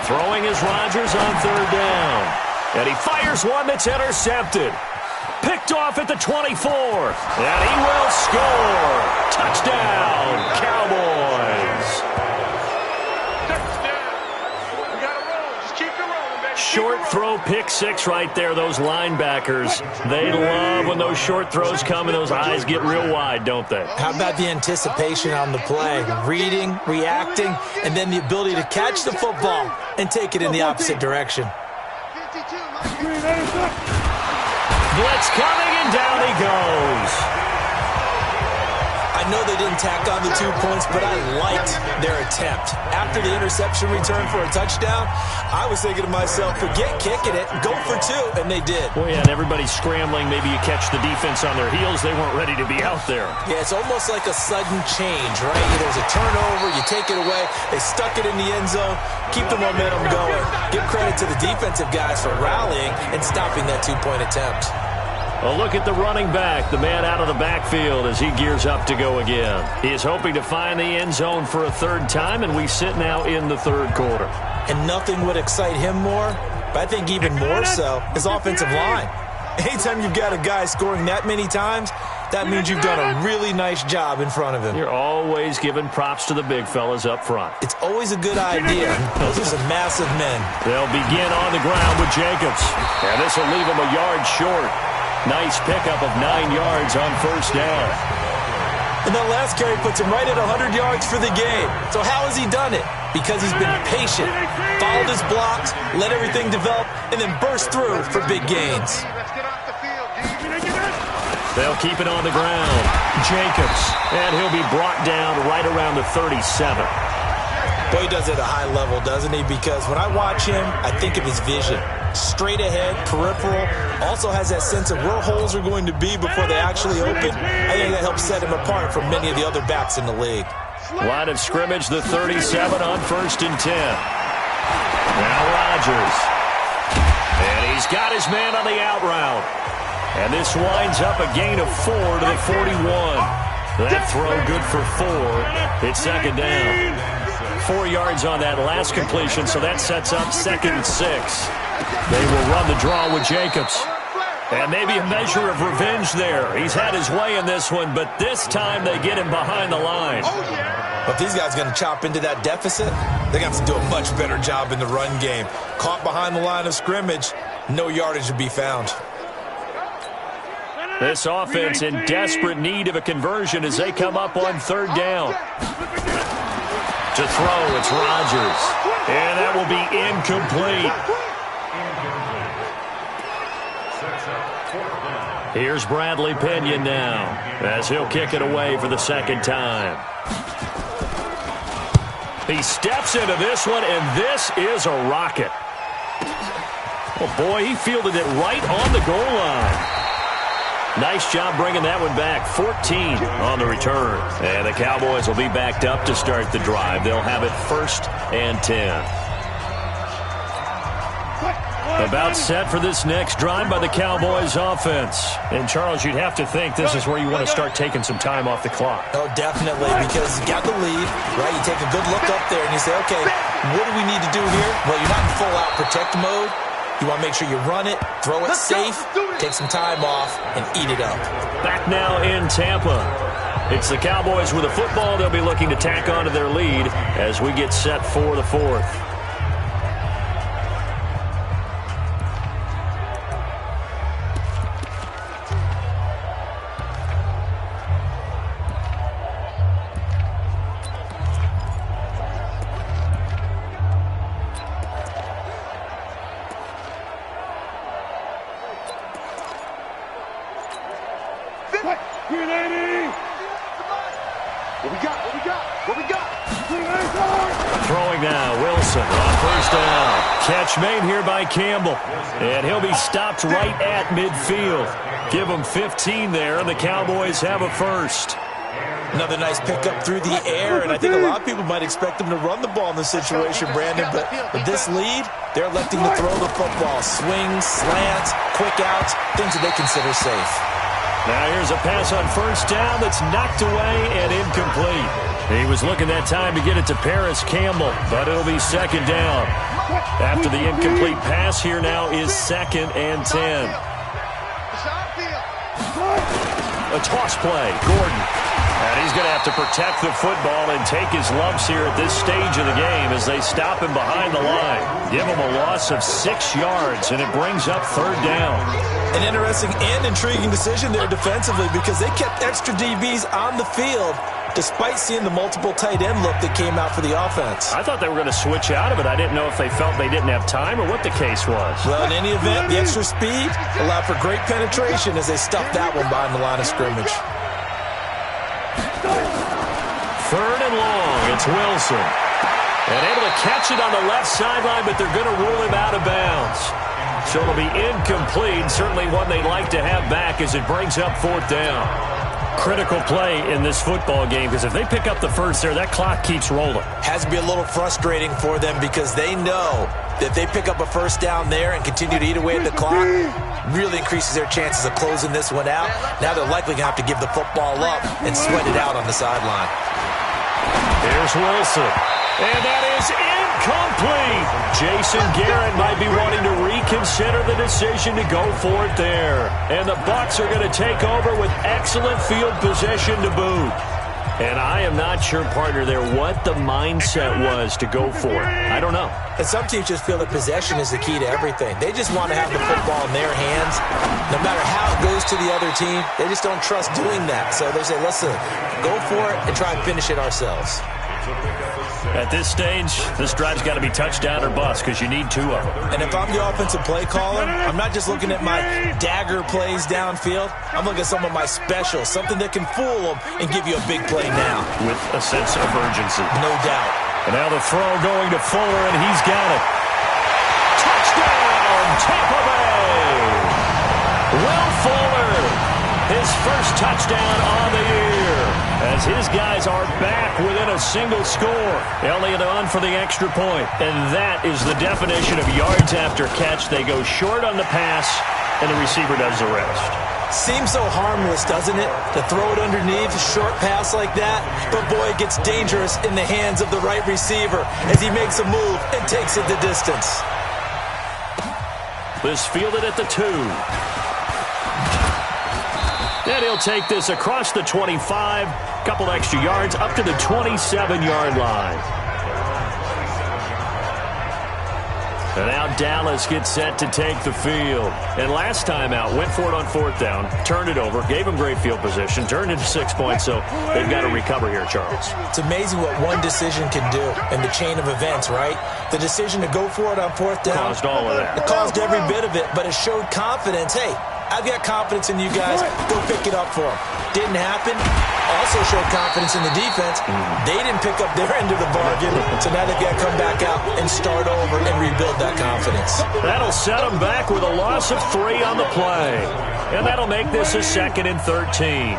Throwing is Rodgers on third down. And he fires one that's intercepted. Picked off at the 24. And he will score. Touchdown, Cowboys. Short throw, pick six right there. Those linebackers, they love when those short throws come and those eyes get real wide, don't they? How about the anticipation on the play? Reading, reacting, and then the ability to catch the football and take it in the opposite direction. Blitz coming, and down he goes. I know they didn't tack on the 2 points, but I liked their attempt. After the interception return for a touchdown, I was thinking to myself, forget kicking it, go for two, and they did. Well, yeah, and everybody's scrambling. Maybe you catch the defense on their heels. They weren't ready to be out there. Yeah, it's almost like a sudden change, right? There's a turnover, you take it away, they stuck it in the end zone, keep the momentum going. Give credit to the defensive guys for rallying and stopping that 2-point attempt. A look at the running back, the man out of the backfield as he gears up to go again. He is hoping to find the end zone for a third time, and we sit now in the third quarter. And nothing would excite him more, but I think even more so, his offensive line. Anytime you've got a guy scoring that many times, that means you've done a really nice job in front of him. You're always giving props to the big fellas up front. It's always a good idea. Those are some massive men. They'll begin on the ground with Jacobs. And this will leave him a yard short. Nice pickup of 9 yards on first down. And that last carry puts him right at 100 yards for the game. So how has he done it? Because he's been patient, followed his blocks, let everything develop, and then burst through for big gains. They'll keep it on the ground. Jacobs, and he'll be brought down right around the 37. Boy, he does it at a high level, doesn't he? Because when I watch him, I think of his vision. Straight ahead, peripheral, also has that sense of where holes are going to be before they actually open. I think that helps set him apart from many of the other backs in the league. Line of scrimmage, the 37 on 1st and 10. Now Rodgers. And he's got his man on the out route. And this winds up a gain of 4 to the 41. That throw good for 4. It's 2nd down. 4 yards on that last completion, so that sets up 2nd and 6. They will run the draw with Jacobs. And maybe a measure of revenge there. He's had his way in this one, but this time they get him behind the line. But these guys going to chop into that deficit, they're going to have to do a much better job in the run game. Caught behind the line of scrimmage, no yardage to be found. This offense in desperate need of a conversion as they come up on 3rd down. To throw, it's Rodgers. And that will be incomplete. Here's Bradley Pinion now as he'll kick it away for the 2nd time. He steps into this one, and this is a rocket. Oh, boy, he fielded it right on the goal line. Nice job bringing that one back. 14 on the return. And the Cowboys will be backed up to start the drive. They'll have it 1st and 10. About set for this next drive by the Cowboys offense. And, Charles, you'd have to think this is where you want to start taking some time off the clock. Oh, definitely, because you got the lead, right? You take a good look up there and you say, okay, what do we need to do here? Well, you're not in full-out protect mode. You want to make sure you run it, throw it safe, take some time off, and eat it up. Back now in Tampa. It's the Cowboys with a football. They'll be looking to tack on to their lead as we get set for the 4th. Throwing now, Wilson on 1st down. Catch made here by Campbell. And he'll be stopped right at midfield. Give him 15 there, and the Cowboys have a 1st. Another nice pickup through the air, and I think a lot of people might expect them to run the ball in this situation, Brandon, but with this lead, they're electing to throw the football. Swings, slants, quick outs, things that they consider safe. Now here's a pass on 1st down that's knocked away and incomplete. He was looking that time to get it to Paris Campbell, but it'll be 2nd down. After the incomplete pass, here now is 2nd and 10. A toss play, Gordon. And he's going to have to protect the football and take his lumps here at this stage of the game as they stop him behind the line. Give him a loss of 6 yards, and it brings up 3rd down. An interesting and intriguing decision there defensively because they kept extra DBs on the field despite seeing the multiple tight end look that came out for the offense. I thought they were going to switch out of it. I didn't know if they felt they didn't have time or what the case was. Well, in any event, the extra speed allowed for great penetration as they stuffed that one behind the line of scrimmage. 3rd and long, it's Wilson. And able to catch it on the left sideline, but they're going to rule him out of bounds. So it'll be incomplete, certainly one they'd like to have back as it brings up 4th down. Critical play in this football game because if they pick up the 1st there, that clock keeps rolling. Has to be a little frustrating for them because they know that if they pick up a 1st down there and continue to eat away at the clock, really increases their chances of closing this one out. Now they're likely going to have to give the football up and sweat it out on the sideline. Here's Wilson. And that is incomplete. Jason Garrett might be wanting to reconsider the decision to go for it there. And the Bucs are going to take over with excellent field position to boot. And I am not sure, partner, there what the mindset was to go for it. I don't know. And some teams just feel that possession is the key to everything. They just want to have the football in their hands. No matter how it goes to the other team, they just don't trust doing that. So they say, listen, go for it and try and finish it ourselves. At this stage, this drive's got to be touchdown or bust because you need 2 of them. And if I'm the offensive play caller, I'm not just looking at my dagger plays downfield. I'm looking at some of my specials, something that can fool them and give you a big play now. With a sense of urgency. No doubt. And now the throw going to Fuller, and he's got it. Touchdown, Tampa Bay! Will Fuller, his first touchdown on the year, as his guys are back within a single score. Elliott on for the extra point, and that is the definition of yards after catch. They go short on the pass, and the receiver does the rest. Seems so harmless, doesn't it? To throw it underneath, a short pass like that. But boy, it gets dangerous in the hands of the right receiver as he makes a move and takes it the distance. This fielded at the 2. And he'll take this across the 25, couple extra yards up to the 27-yard line. And now Dallas gets set to take the field. And last time out, went for it on 4th down, turned it over, gave them great field position, turned into 6 points, so they've got to recover here, Charles. It's amazing what one decision can do in the chain of events, right? The decision to go for it on 4th down. Caused all of that. It caused every bit of it, but it showed confidence. Hey, I've got confidence in you guys. Go pick it up for them. Didn't happen. Also showed confidence in the defense. They didn't pick up their end of the bargain, so now they've got to come back out and start over and rebuild that confidence. That'll set them back with a loss of 3 on the play. And that'll make this a 2nd and 13.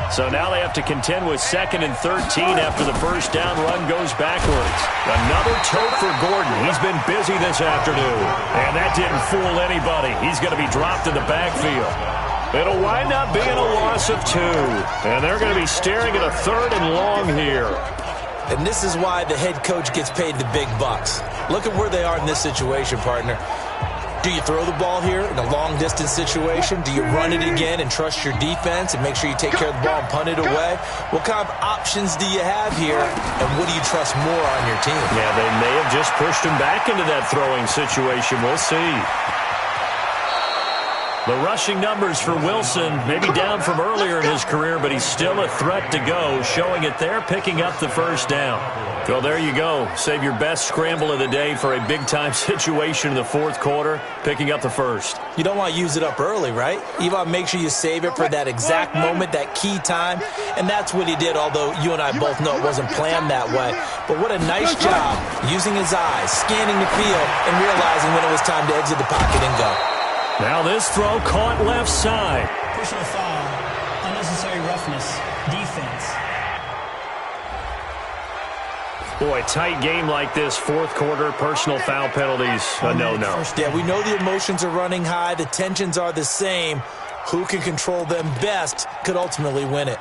So now they have to contend with 2nd and 13 after the first down run goes backwards. Another tote for Gordon. He's been busy this afternoon. And that didn't fool anybody. He's going to be dropped in the backfield. It'll wind up being a loss of 2. And they're going to be staring at a 3rd and long here. And this is why the head coach gets paid the big bucks. Look at where they are in this situation, partner. Do you throw the ball here in a long-distance situation? Do you run it again and trust your defense and make sure you take care of the ball and punt it away? What kind of options do you have here, and what do you trust more on your team? Yeah, they may have just pushed him back into that throwing situation. We'll see. The rushing numbers for Wilson may be down from earlier in his career, but he's still a threat to go, showing it there, picking up the first down. Well, there you go. Save your best scramble of the day for a big-time situation in the 4th quarter, picking up the first. You don't want to use it up early, right? You want to make sure you save it for that exact moment, that key time, and that's what he did, although you and I both know it wasn't planned that way. But what a nice job using his eyes, scanning the field, and realizing when it was time to exit the pocket and go. Now this throw caught left side. Personal foul, unnecessary roughness, defense. Boy, tight game like this, 4th quarter, personal foul penalties, a no-no. Yeah, we know the emotions are running high, the tensions are the same. Who can control them best could ultimately win it.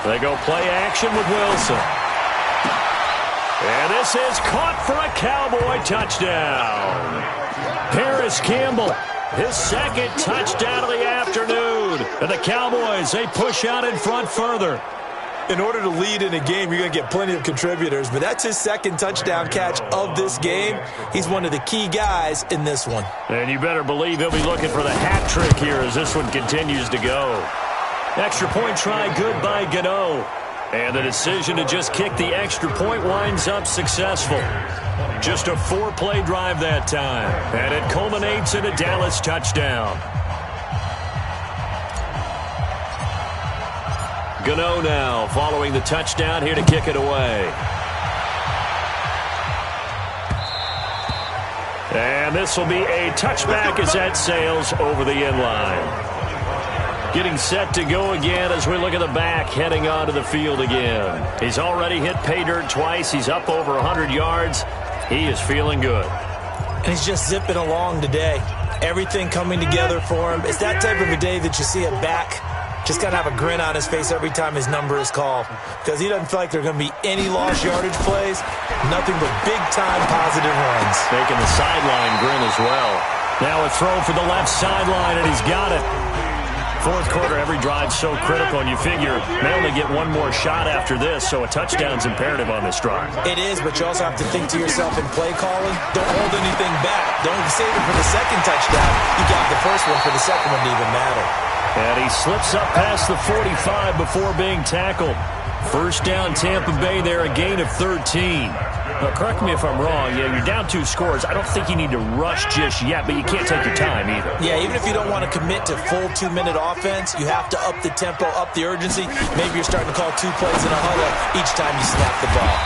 They go play action with Wilson. And this is caught for a Cowboy touchdown. Paris Campbell, his 2nd touchdown of the afternoon. And the Cowboys, they push out in front further. In order to lead in a game, you're going to get plenty of contributors, but that's his 2nd touchdown catch of this game. He's one of the key guys in this one. And you better believe he'll be looking for the hat trick here as this one continues to go. Extra point try good by Gano. And the decision to just kick the extra point winds up successful. Just a 4-play drive that time. And it culminates in a Dallas touchdown. Gano now following the touchdown here to kick it away. And this will be a touchback as that sails over the end line. Getting set to go again as we look at the back, heading onto the field again. He's already hit pay dirt twice. He's up over 100 yards. He is feeling good. And he's just zipping along today. Everything coming together for him. It's that type of a day that you see a back just got to have a grin on his face every time his number is called, because he doesn't feel like there are going to be any lost yardage plays, nothing but big-time positive runs. Making the sideline grin as well. Now a throw for the left sideline, and he's got it. Fourth quarter, every drive's so critical, and you figure they only get one more shot after this, so a touchdown's imperative on this drive. It is, but you also have to think to yourself in play calling, don't hold anything back. Don't save it for the second touchdown. You got the first one for the second one to even matter. And he slips up past the 45 before being tackled. First down, Tampa Bay there, a gain of 13. Now, correct me if I'm wrong. Yeah, you're down 2 scores. I don't think you need to rush just yet, but you can't take your time either. Yeah, even if you don't want to commit to full 2-minute offense, you have to up the tempo, up the urgency. Maybe you're starting to call 2 plays in a huddle each time you snap the ball.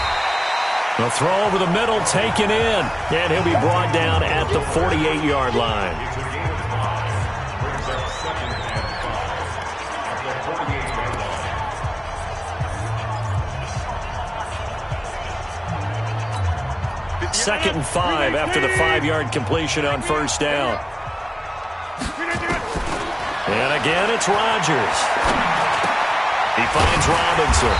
The throw over the middle, taken in, and he'll be brought down at the 48-yard line. Second and 5 after the 5-yard completion on first down. And again, it's Rodgers. He finds Robinson.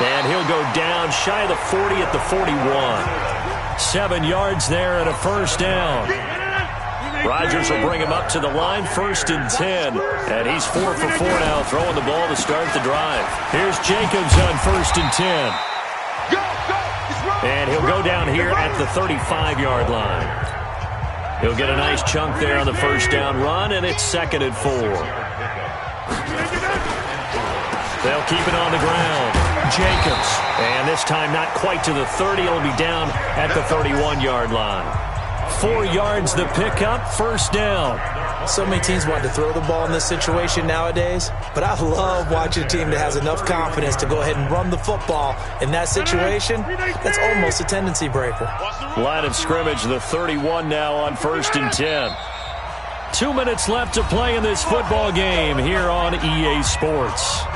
And he'll go down shy of the 40 at the 41. 7 yards there and a first down. Rodgers will bring him up to the line, first and 10. And he's 4 for 4 now, throwing the ball to start the drive. Here's Jacobs on first and 10. And he'll go down here at the 35-yard line. He'll get a nice chunk there on the first down run, and it's second and 4. They'll keep it on the ground. Jacobs. And this time not quite to the 30. It'll be down at the 31-yard line. 4 yards the pickup, first down. So many teams want to throw the ball in this situation nowadays, but I love watching a team that has enough confidence to go ahead and run the football. In that situation, that's almost a tendency breaker. Line of scrimmage, the 31 now on first and 10. 2 minutes left to play in this football game here on EA Sports.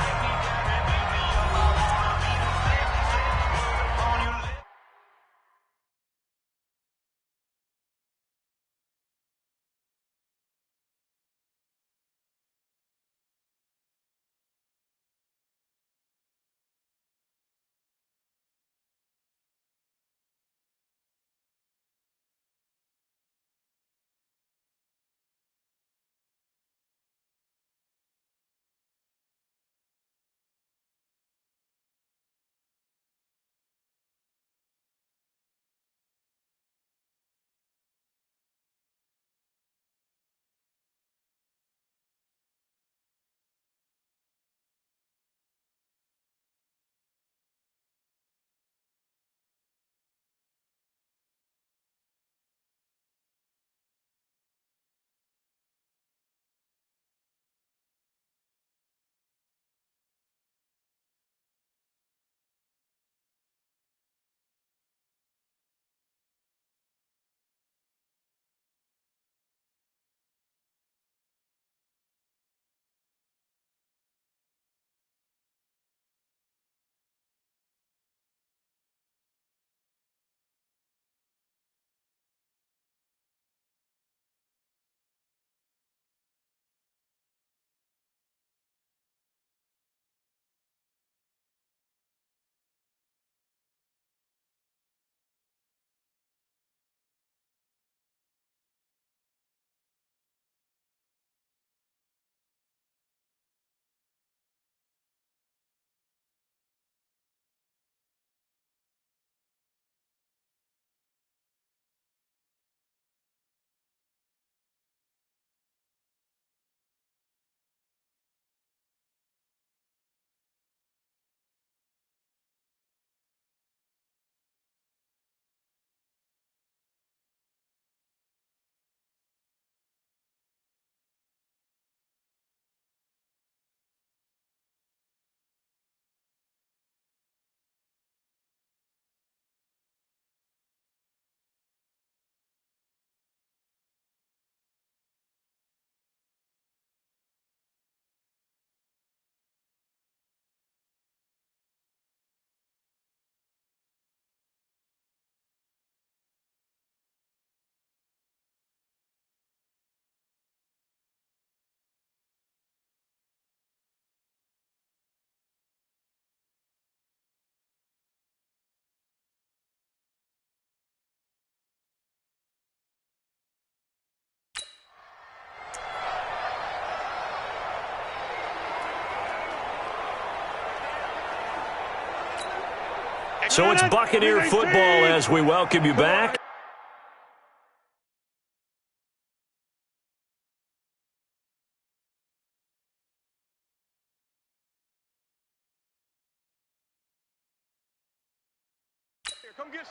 So it's Buccaneer football as we welcome you back.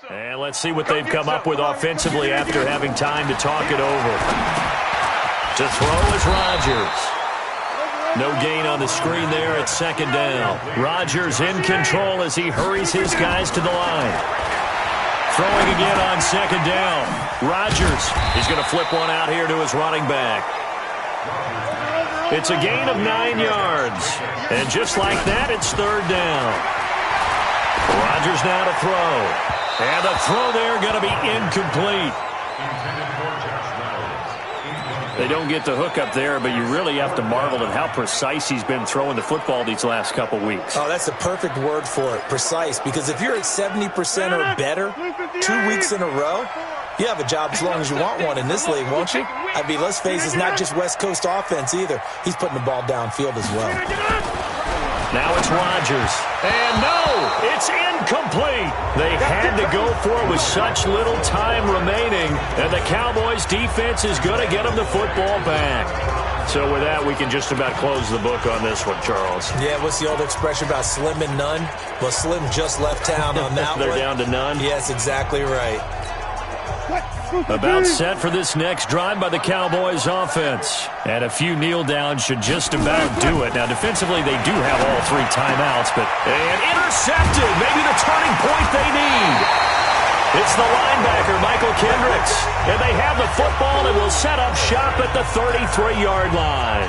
And let's see what they've come up with offensively after having time to talk it over. To throw is Rodgers. No gain on the screen there at second down. Rodgers in control as he hurries his guys to the line. Throwing again on second down. Rodgers, he's going to flip one out here to his running back. It's a gain of 9 yards. And just like that, it's third down. Rodgers now to throw. And the throw there going to be incomplete. They don't get the hook up there, but you really have to marvel at how precise he's been throwing the football these last couple weeks. Oh, that's the perfect word for it, precise, because if you're at 70% or better 2 weeks in a row, you have a job as long as you want one in this league, won't you? I mean, let's face it, it's not just West Coast offense either. He's putting the ball downfield as well. Now it's Rodgers. And no, it's incomplete. They had to go for it with such little time remaining, and the Cowboys defense is going to get them the football back. So with that, we can just about close the book on this one, Charles. Yeah, what's the old expression about slim and none? Well, Slim just left town on that They're one. down to none? Yes, exactly right. About set for this next drive by the Cowboys offense. And a few kneel downs should just about do it. Now, defensively, they do have all 3 timeouts, but and intercepted. Maybe the turning point they need. It's the linebacker, Michael Kendricks. And they have the football and will set up shop at the 33-yard line.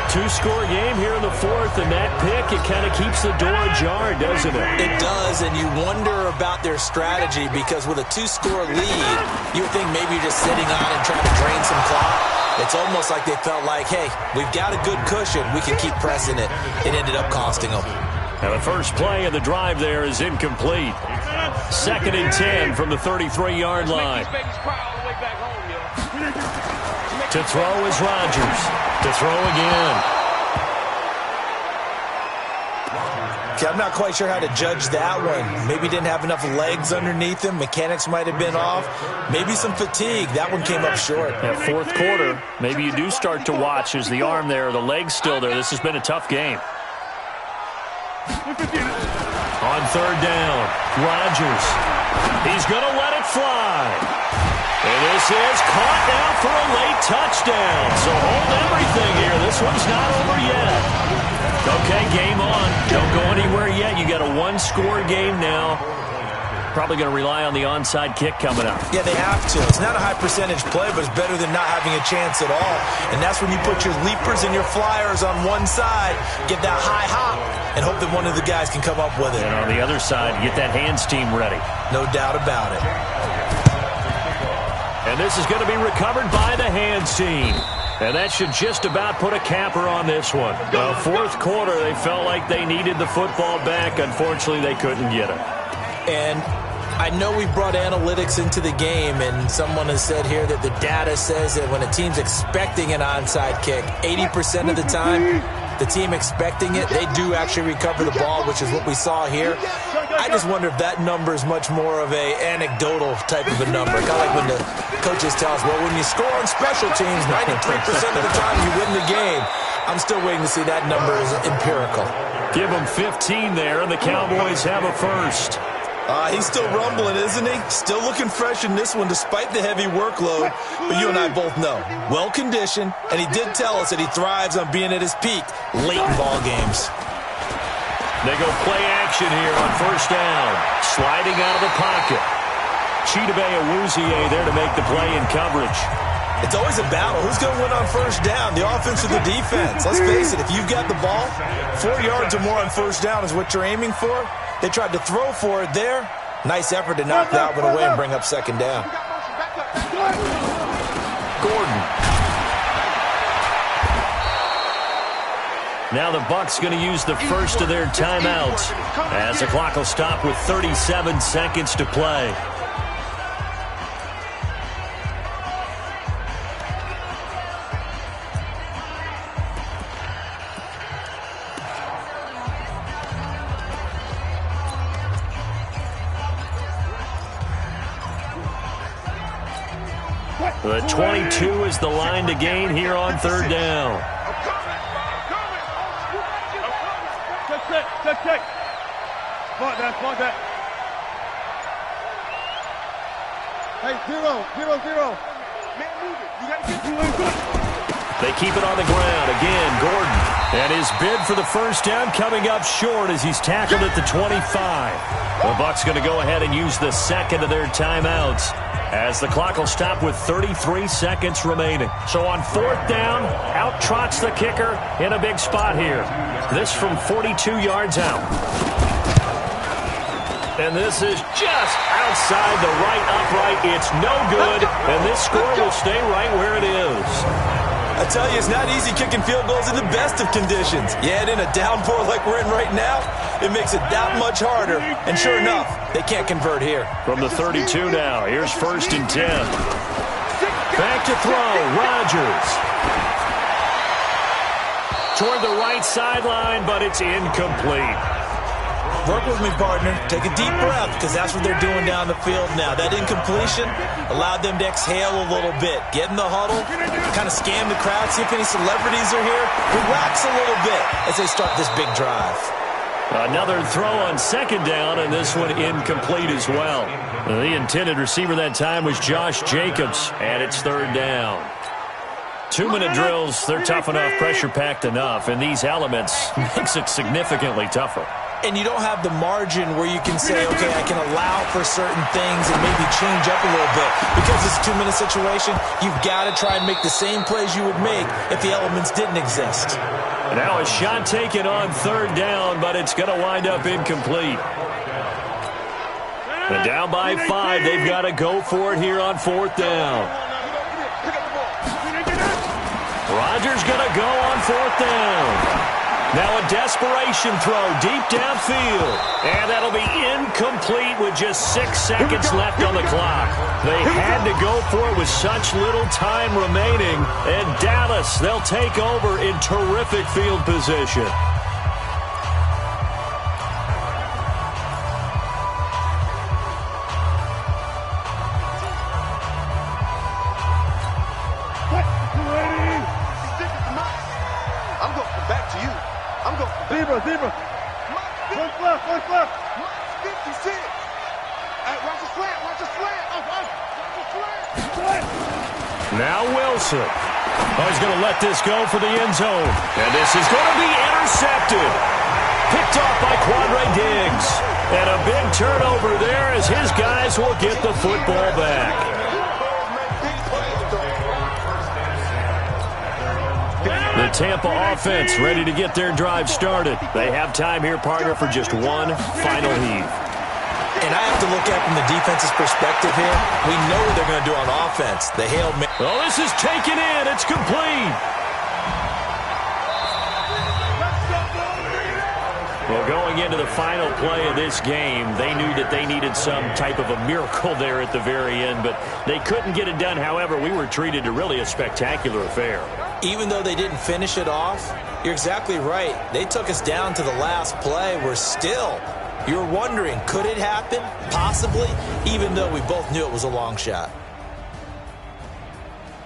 2-score game here in the fourth, and that pick, it kind of keeps the door ajar, doesn't it? It does, and you wonder about their strategy because with a 2-score lead, you would think maybe you're just sitting on and trying to drain some clock. It's almost like they felt like, hey, we've got a good cushion. We can keep pressing it. It ended up costing them. Now the first play of the drive there is incomplete. 2nd and 10 from the 33-yard line. To throw is Rodgers. To throw again. Okay, I'm not quite sure how to judge that one. Maybe didn't have enough legs underneath him. Mechanics might have been off. Maybe some fatigue. That one came up short. That fourth quarter, maybe you do start to watch as the arm there, the leg's still there. This has been a tough game. On third down, Rodgers. He's going to let it fly. And this is caught now for a late touchdown. So hold everything here. This one's not over yet. Okay, game on. Don't go anywhere yet. You got a 1-score game now. Probably going to rely on the onside kick coming up. Yeah, they have to. It's not a high percentage play, but it's better than not having a chance at all. And that's when you put your leapers and your flyers on one side, get that high hop, and hope that one of the guys can come up with it. And on the other side, get that hands team ready. No doubt about it. And this is going to be recovered by the hands team. And that should just about put a capper on this one. The fourth quarter, they felt like they needed the football back. Unfortunately, they couldn't get it. And I know we brought analytics into the game, and someone has said here that the data says that when a team's expecting an onside kick, 80% of the time, the team expecting it, they do actually recover the ball, which is what we saw here. I just wonder if that number is much more of a anecdotal type of a number. Kind of like when the coaches tell us, well, when you score on special teams, 93% of the time you win the game. I'm still waiting to see that number is empirical. Give them 15 there, and the Cowboys have a first. He's still rumbling, isn't he? Still looking fresh in this one despite the heavy workload. But you and I both know, well-conditioned, and he did tell us that he thrives on being at his peak late in ball games. They go play action here on first down. Sliding out of the pocket. Chidobe Awuzie there to make the play in coverage. It's always a battle. Who's going to win on first down, the offense or the defense? Let's face it, if you've got the ball, 4 yards or more on first down is what you're aiming for. They tried to throw for it there. Nice effort to knock that one away and bring up second down. Gordon. Now the Bucs going to use the first of their timeouts as the clock will stop with 37 seconds to play. The 22 is the line to gain here on third down. Check. Smart that. Hey, zero. Man, move it. You got to get to They keep it on the ground. Again, Gordon. And his bid for the first down coming up short as he's tackled at the 25. The Bucs going to go ahead and use the second of their timeouts as the clock will stop with 33 seconds remaining. So on fourth down, out trots the kicker in a big spot here. This from 42 yards out. And this is just outside the right upright. It's no good, and this score will stay right where it is. I tell you, it's not easy kicking field goals in the best of conditions. You add in a downpour like we're in right now, it makes it that much harder. And sure enough, they can't convert here. From the 32 now, here's 1st and 10. Back to throw, Rodgers. Toward the right sideline, but it's incomplete. Work with me, partner. Take a deep breath, because that's what they're doing down the field now. That incompletion allowed them to exhale a little bit. Get in the huddle, kind of scan the crowd, see if any celebrities are here. Relax a little bit as they start this big drive. Another throw on second down, and this one incomplete as well. The intended receiver that time was Josh Jacobs, and it's third down. 2-minute drills, they're tough enough, pressure-packed enough, and these elements makes it significantly tougher. And you don't have the margin where you can say, okay, I can allow for certain things and maybe change up a little bit. Because it's a 2-minute situation, you've got to try and make the same plays you would make if the elements didn't exist. Now a shot taken on third down, but it's going to wind up incomplete. And down by 5, they've got to go for it here on fourth down. Rodgers going to go on fourth down. Now a desperation throw deep downfield. And that'll be incomplete with just 6 seconds left on the clock. They had to go for it with such little time remaining. And Dallas, they'll take over in terrific field position. I'm going back to you. I'm going zebra. One left. 56. Hey, watch the slant. Now Wilson. He's going to let this go for the end zone. And this is going to be intercepted. Picked off by Quandre Diggs. And a big turnover there as his guys will get the football back. The Tampa offense ready to get their drive started. They have time here, partner, for just one final heave. And I have to look at it from the defense's perspective here. We know what they're going to do on offense. The Hail Mary. Oh, this is taken in. It's complete. Well, going into the final play of this game, they knew that they needed some type of a miracle there at the very end, but they couldn't get it done. However, we were treated to really a spectacular affair. Even though they didn't finish it off, you're exactly right. They took us down to the last play. You're wondering, could it happen? Possibly, even though we both knew it was a long shot.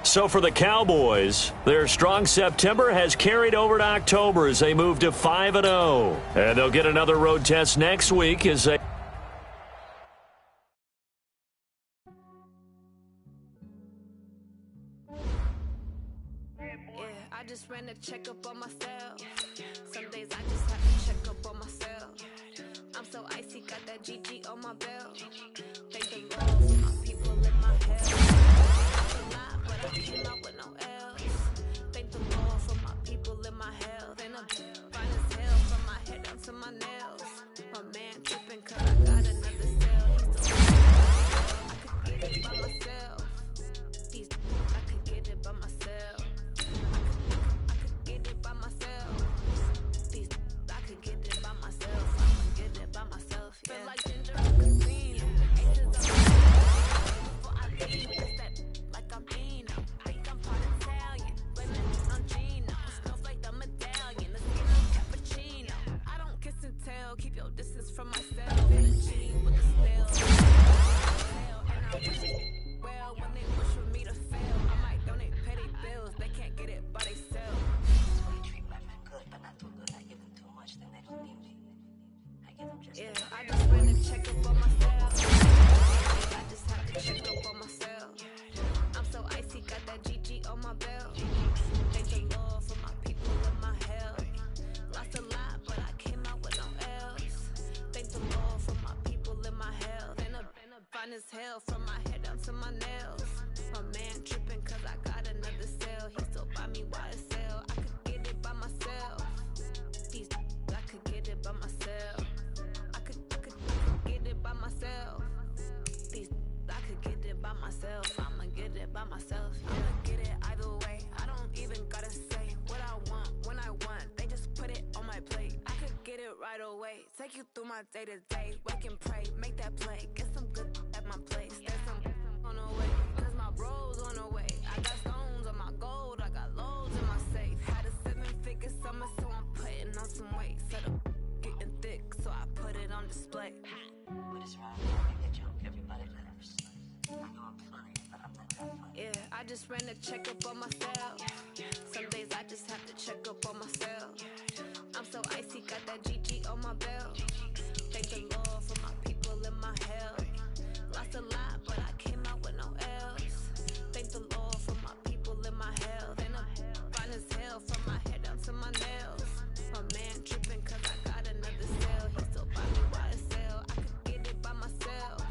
So for the Cowboys, their strong September has carried over to October as they move to 5-0. And they'll get another road test next week as they... I just ran a checkup on myself. Some days I just have to check up on myself. I'm so icy, got that GG on my belt. Thank the Lord for my people in my health. A lot, but I came out with no L's. Thank the Lord for my people in my health. And I'm fine as hell from my head down to my nails. My man tripping 'cause I got another cell. I could get it by myself. I could get it by myself. Keep your distance from myself. Cheating with the snails. And I wish it well when they wish for me to fail. my belt. Thank the Lord for my people in my hell. Lost a lot, but I came out with no L's. Thank the Lord for my people in my hell. Been a fine as hell from my head down to my nails. My man tripping cause I got another sale. He still buy me YSL. I could get it by myself. These I could get it by myself. I could get it by myself. These I could get it by myself. I'ma get it by myself. I'ma get it either way. I don't even gotta say what I want when I want. They just put it on my plate. I could get it right away. Take you through my day to day. Wake and pray, make that play. Get some good at my place. There's some on the way. Cause my bro's on the way. I got stones on my gold. I got loads in my safe. Had a 7-figure summer, so I'm putting on some weight. Set up getting thick, so I put it on display. What is wrong with you? Everybody laughs. I know I'm funny, but I'm not that funny. Yeah, I just ran a checkup on myself. Some days I just have to check up on myself. I'm so icy, got that GG on my belt. Thank the Lord for my people in my hell. Lost a lot, but I came out with no L's. Thank the Lord for my people in my hell. Then I'm fine as hell from my head down to my nails. My man tripping cause I got another sale. He still buy me YSL. I could get it by myself.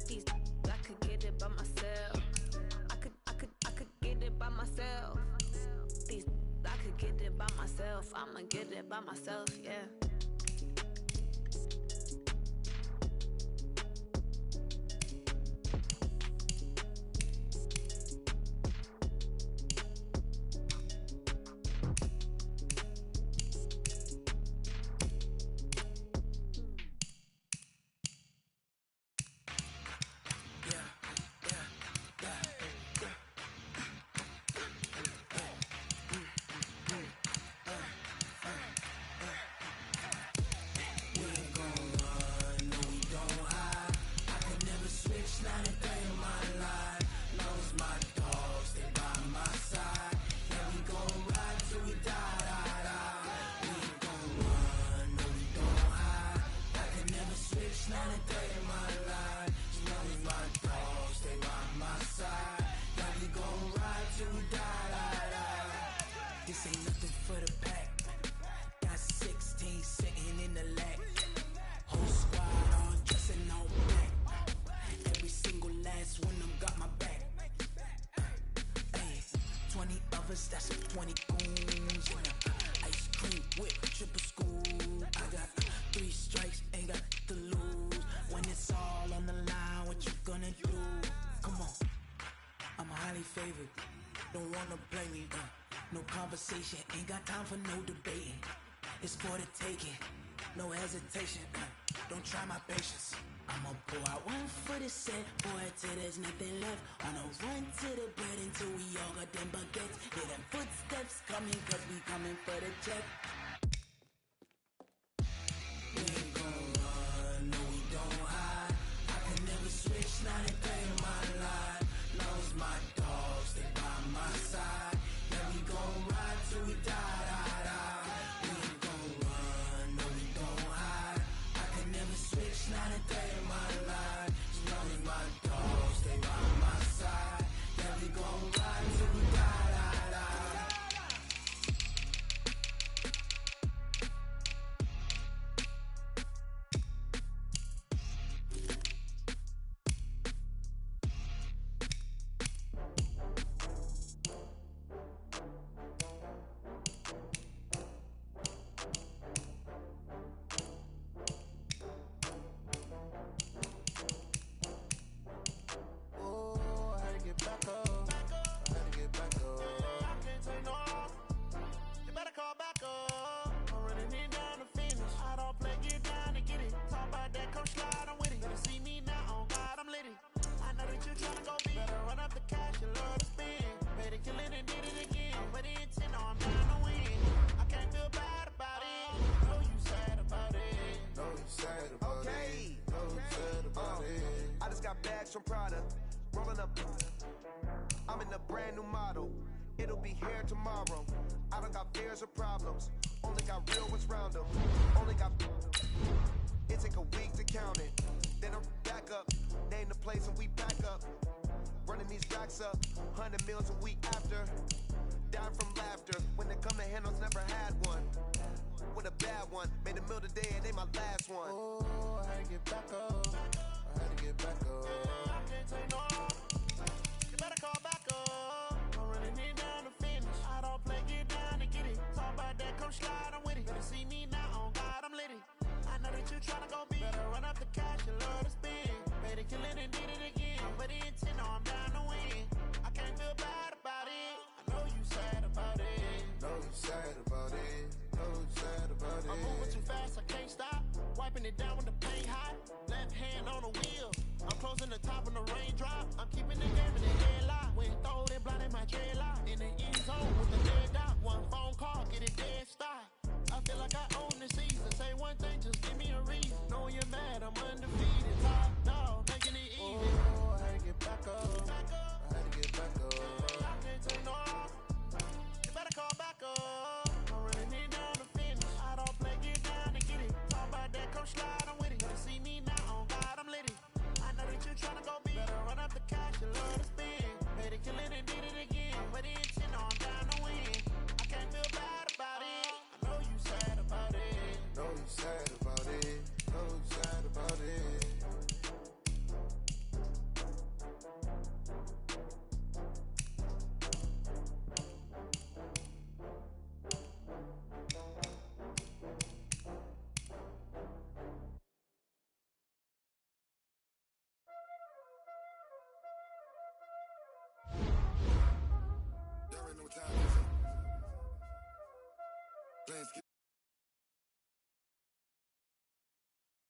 These I could get it by myself. I could get it by myself. These I could get it by myself. I'ma get it by myself, yeah. This ain't nothing for the pack. Got 16 sitting in the lag. Whole squad all dressing all black. Every single last one of them got my back. Hey, 20 of us, that's 20 goons. Ice cream whip, triple school. I got 3 strikes, ain't got to lose. When it's all on the line, what you gonna do? Come on, I'm highly favored. Don't wanna blame me, no conversation, ain't got time for no debating. It's for the taking, no hesitation. Don't try my patience. I'ma pull out one for the set, boy, till there's nothing left. On a run to the bread until we all got them baguettes. Hear them footsteps coming, cause we coming for the check. We ain't gon' run, no we don't hide. I can never switch, not a day in my life. Lost my dogs, they by my side. Yeah, we gon' ride till we die, die, die. We ain't gon' run, no we don't hide. I can never switch, not a day in my life. As long as my dogs stay by my side. Yeah, we gon' ride till we die, die, die. From Prada, rolling up. I'm in a brand new model. It'll be here tomorrow. I don't got fears or problems. Only got real ones round them. Only got. It take a week to count it. Then I'm back up. Name the place and we back up. Running these racks up, 100 meals a week after. Dying from laughter. When it come to handles, never had one. With a bad one, made a meal today and they my last one. Oh, I had to get back up. I had to get back up. I can't take no. You better call back up. I'm running it down to finish. I don't play, get down to get it. Talk about that, come slide, I'm with it. Better see me now, on God, I'm lit it. I know that you tryna go big. Better run up the cash, you love to spend. Made a killing and did it again. But the intent, no, I'm down to win. I can't feel bad about it. I know you sad about it. Know you sad about it. Know you sad about it. I'm moving too fast, I can't stop. Wiping it down when the paint hot. Left hand on the wheel. I'm closing the top when the raindrop. I'm keeping the game in the headlock. When throwed and blinded my dreadlock. In the end zone with the dead dot. One phone call, get it dead stop. I feel like I own the season. Say one thing, just give me a reason. Knowing you're mad, I'm undefeated. Top dog, making it easy. Oh, I had to get back up. I had to get back up. I can't take no off. You better call back up. I'm running it down to finish. I don't play, get down to get it. Talk about that, come slide, I'm with it. Better see me now, on God, I'm lit it. I know that you tryna go big. Better run up the cash, you love to spend. Made a killing and did it again. But the intent, no, I'm down to win. I can't feel bad about it. I know you sad about it. Know you sad about it. Know you sad about it. Y'all already know what time it is. Playing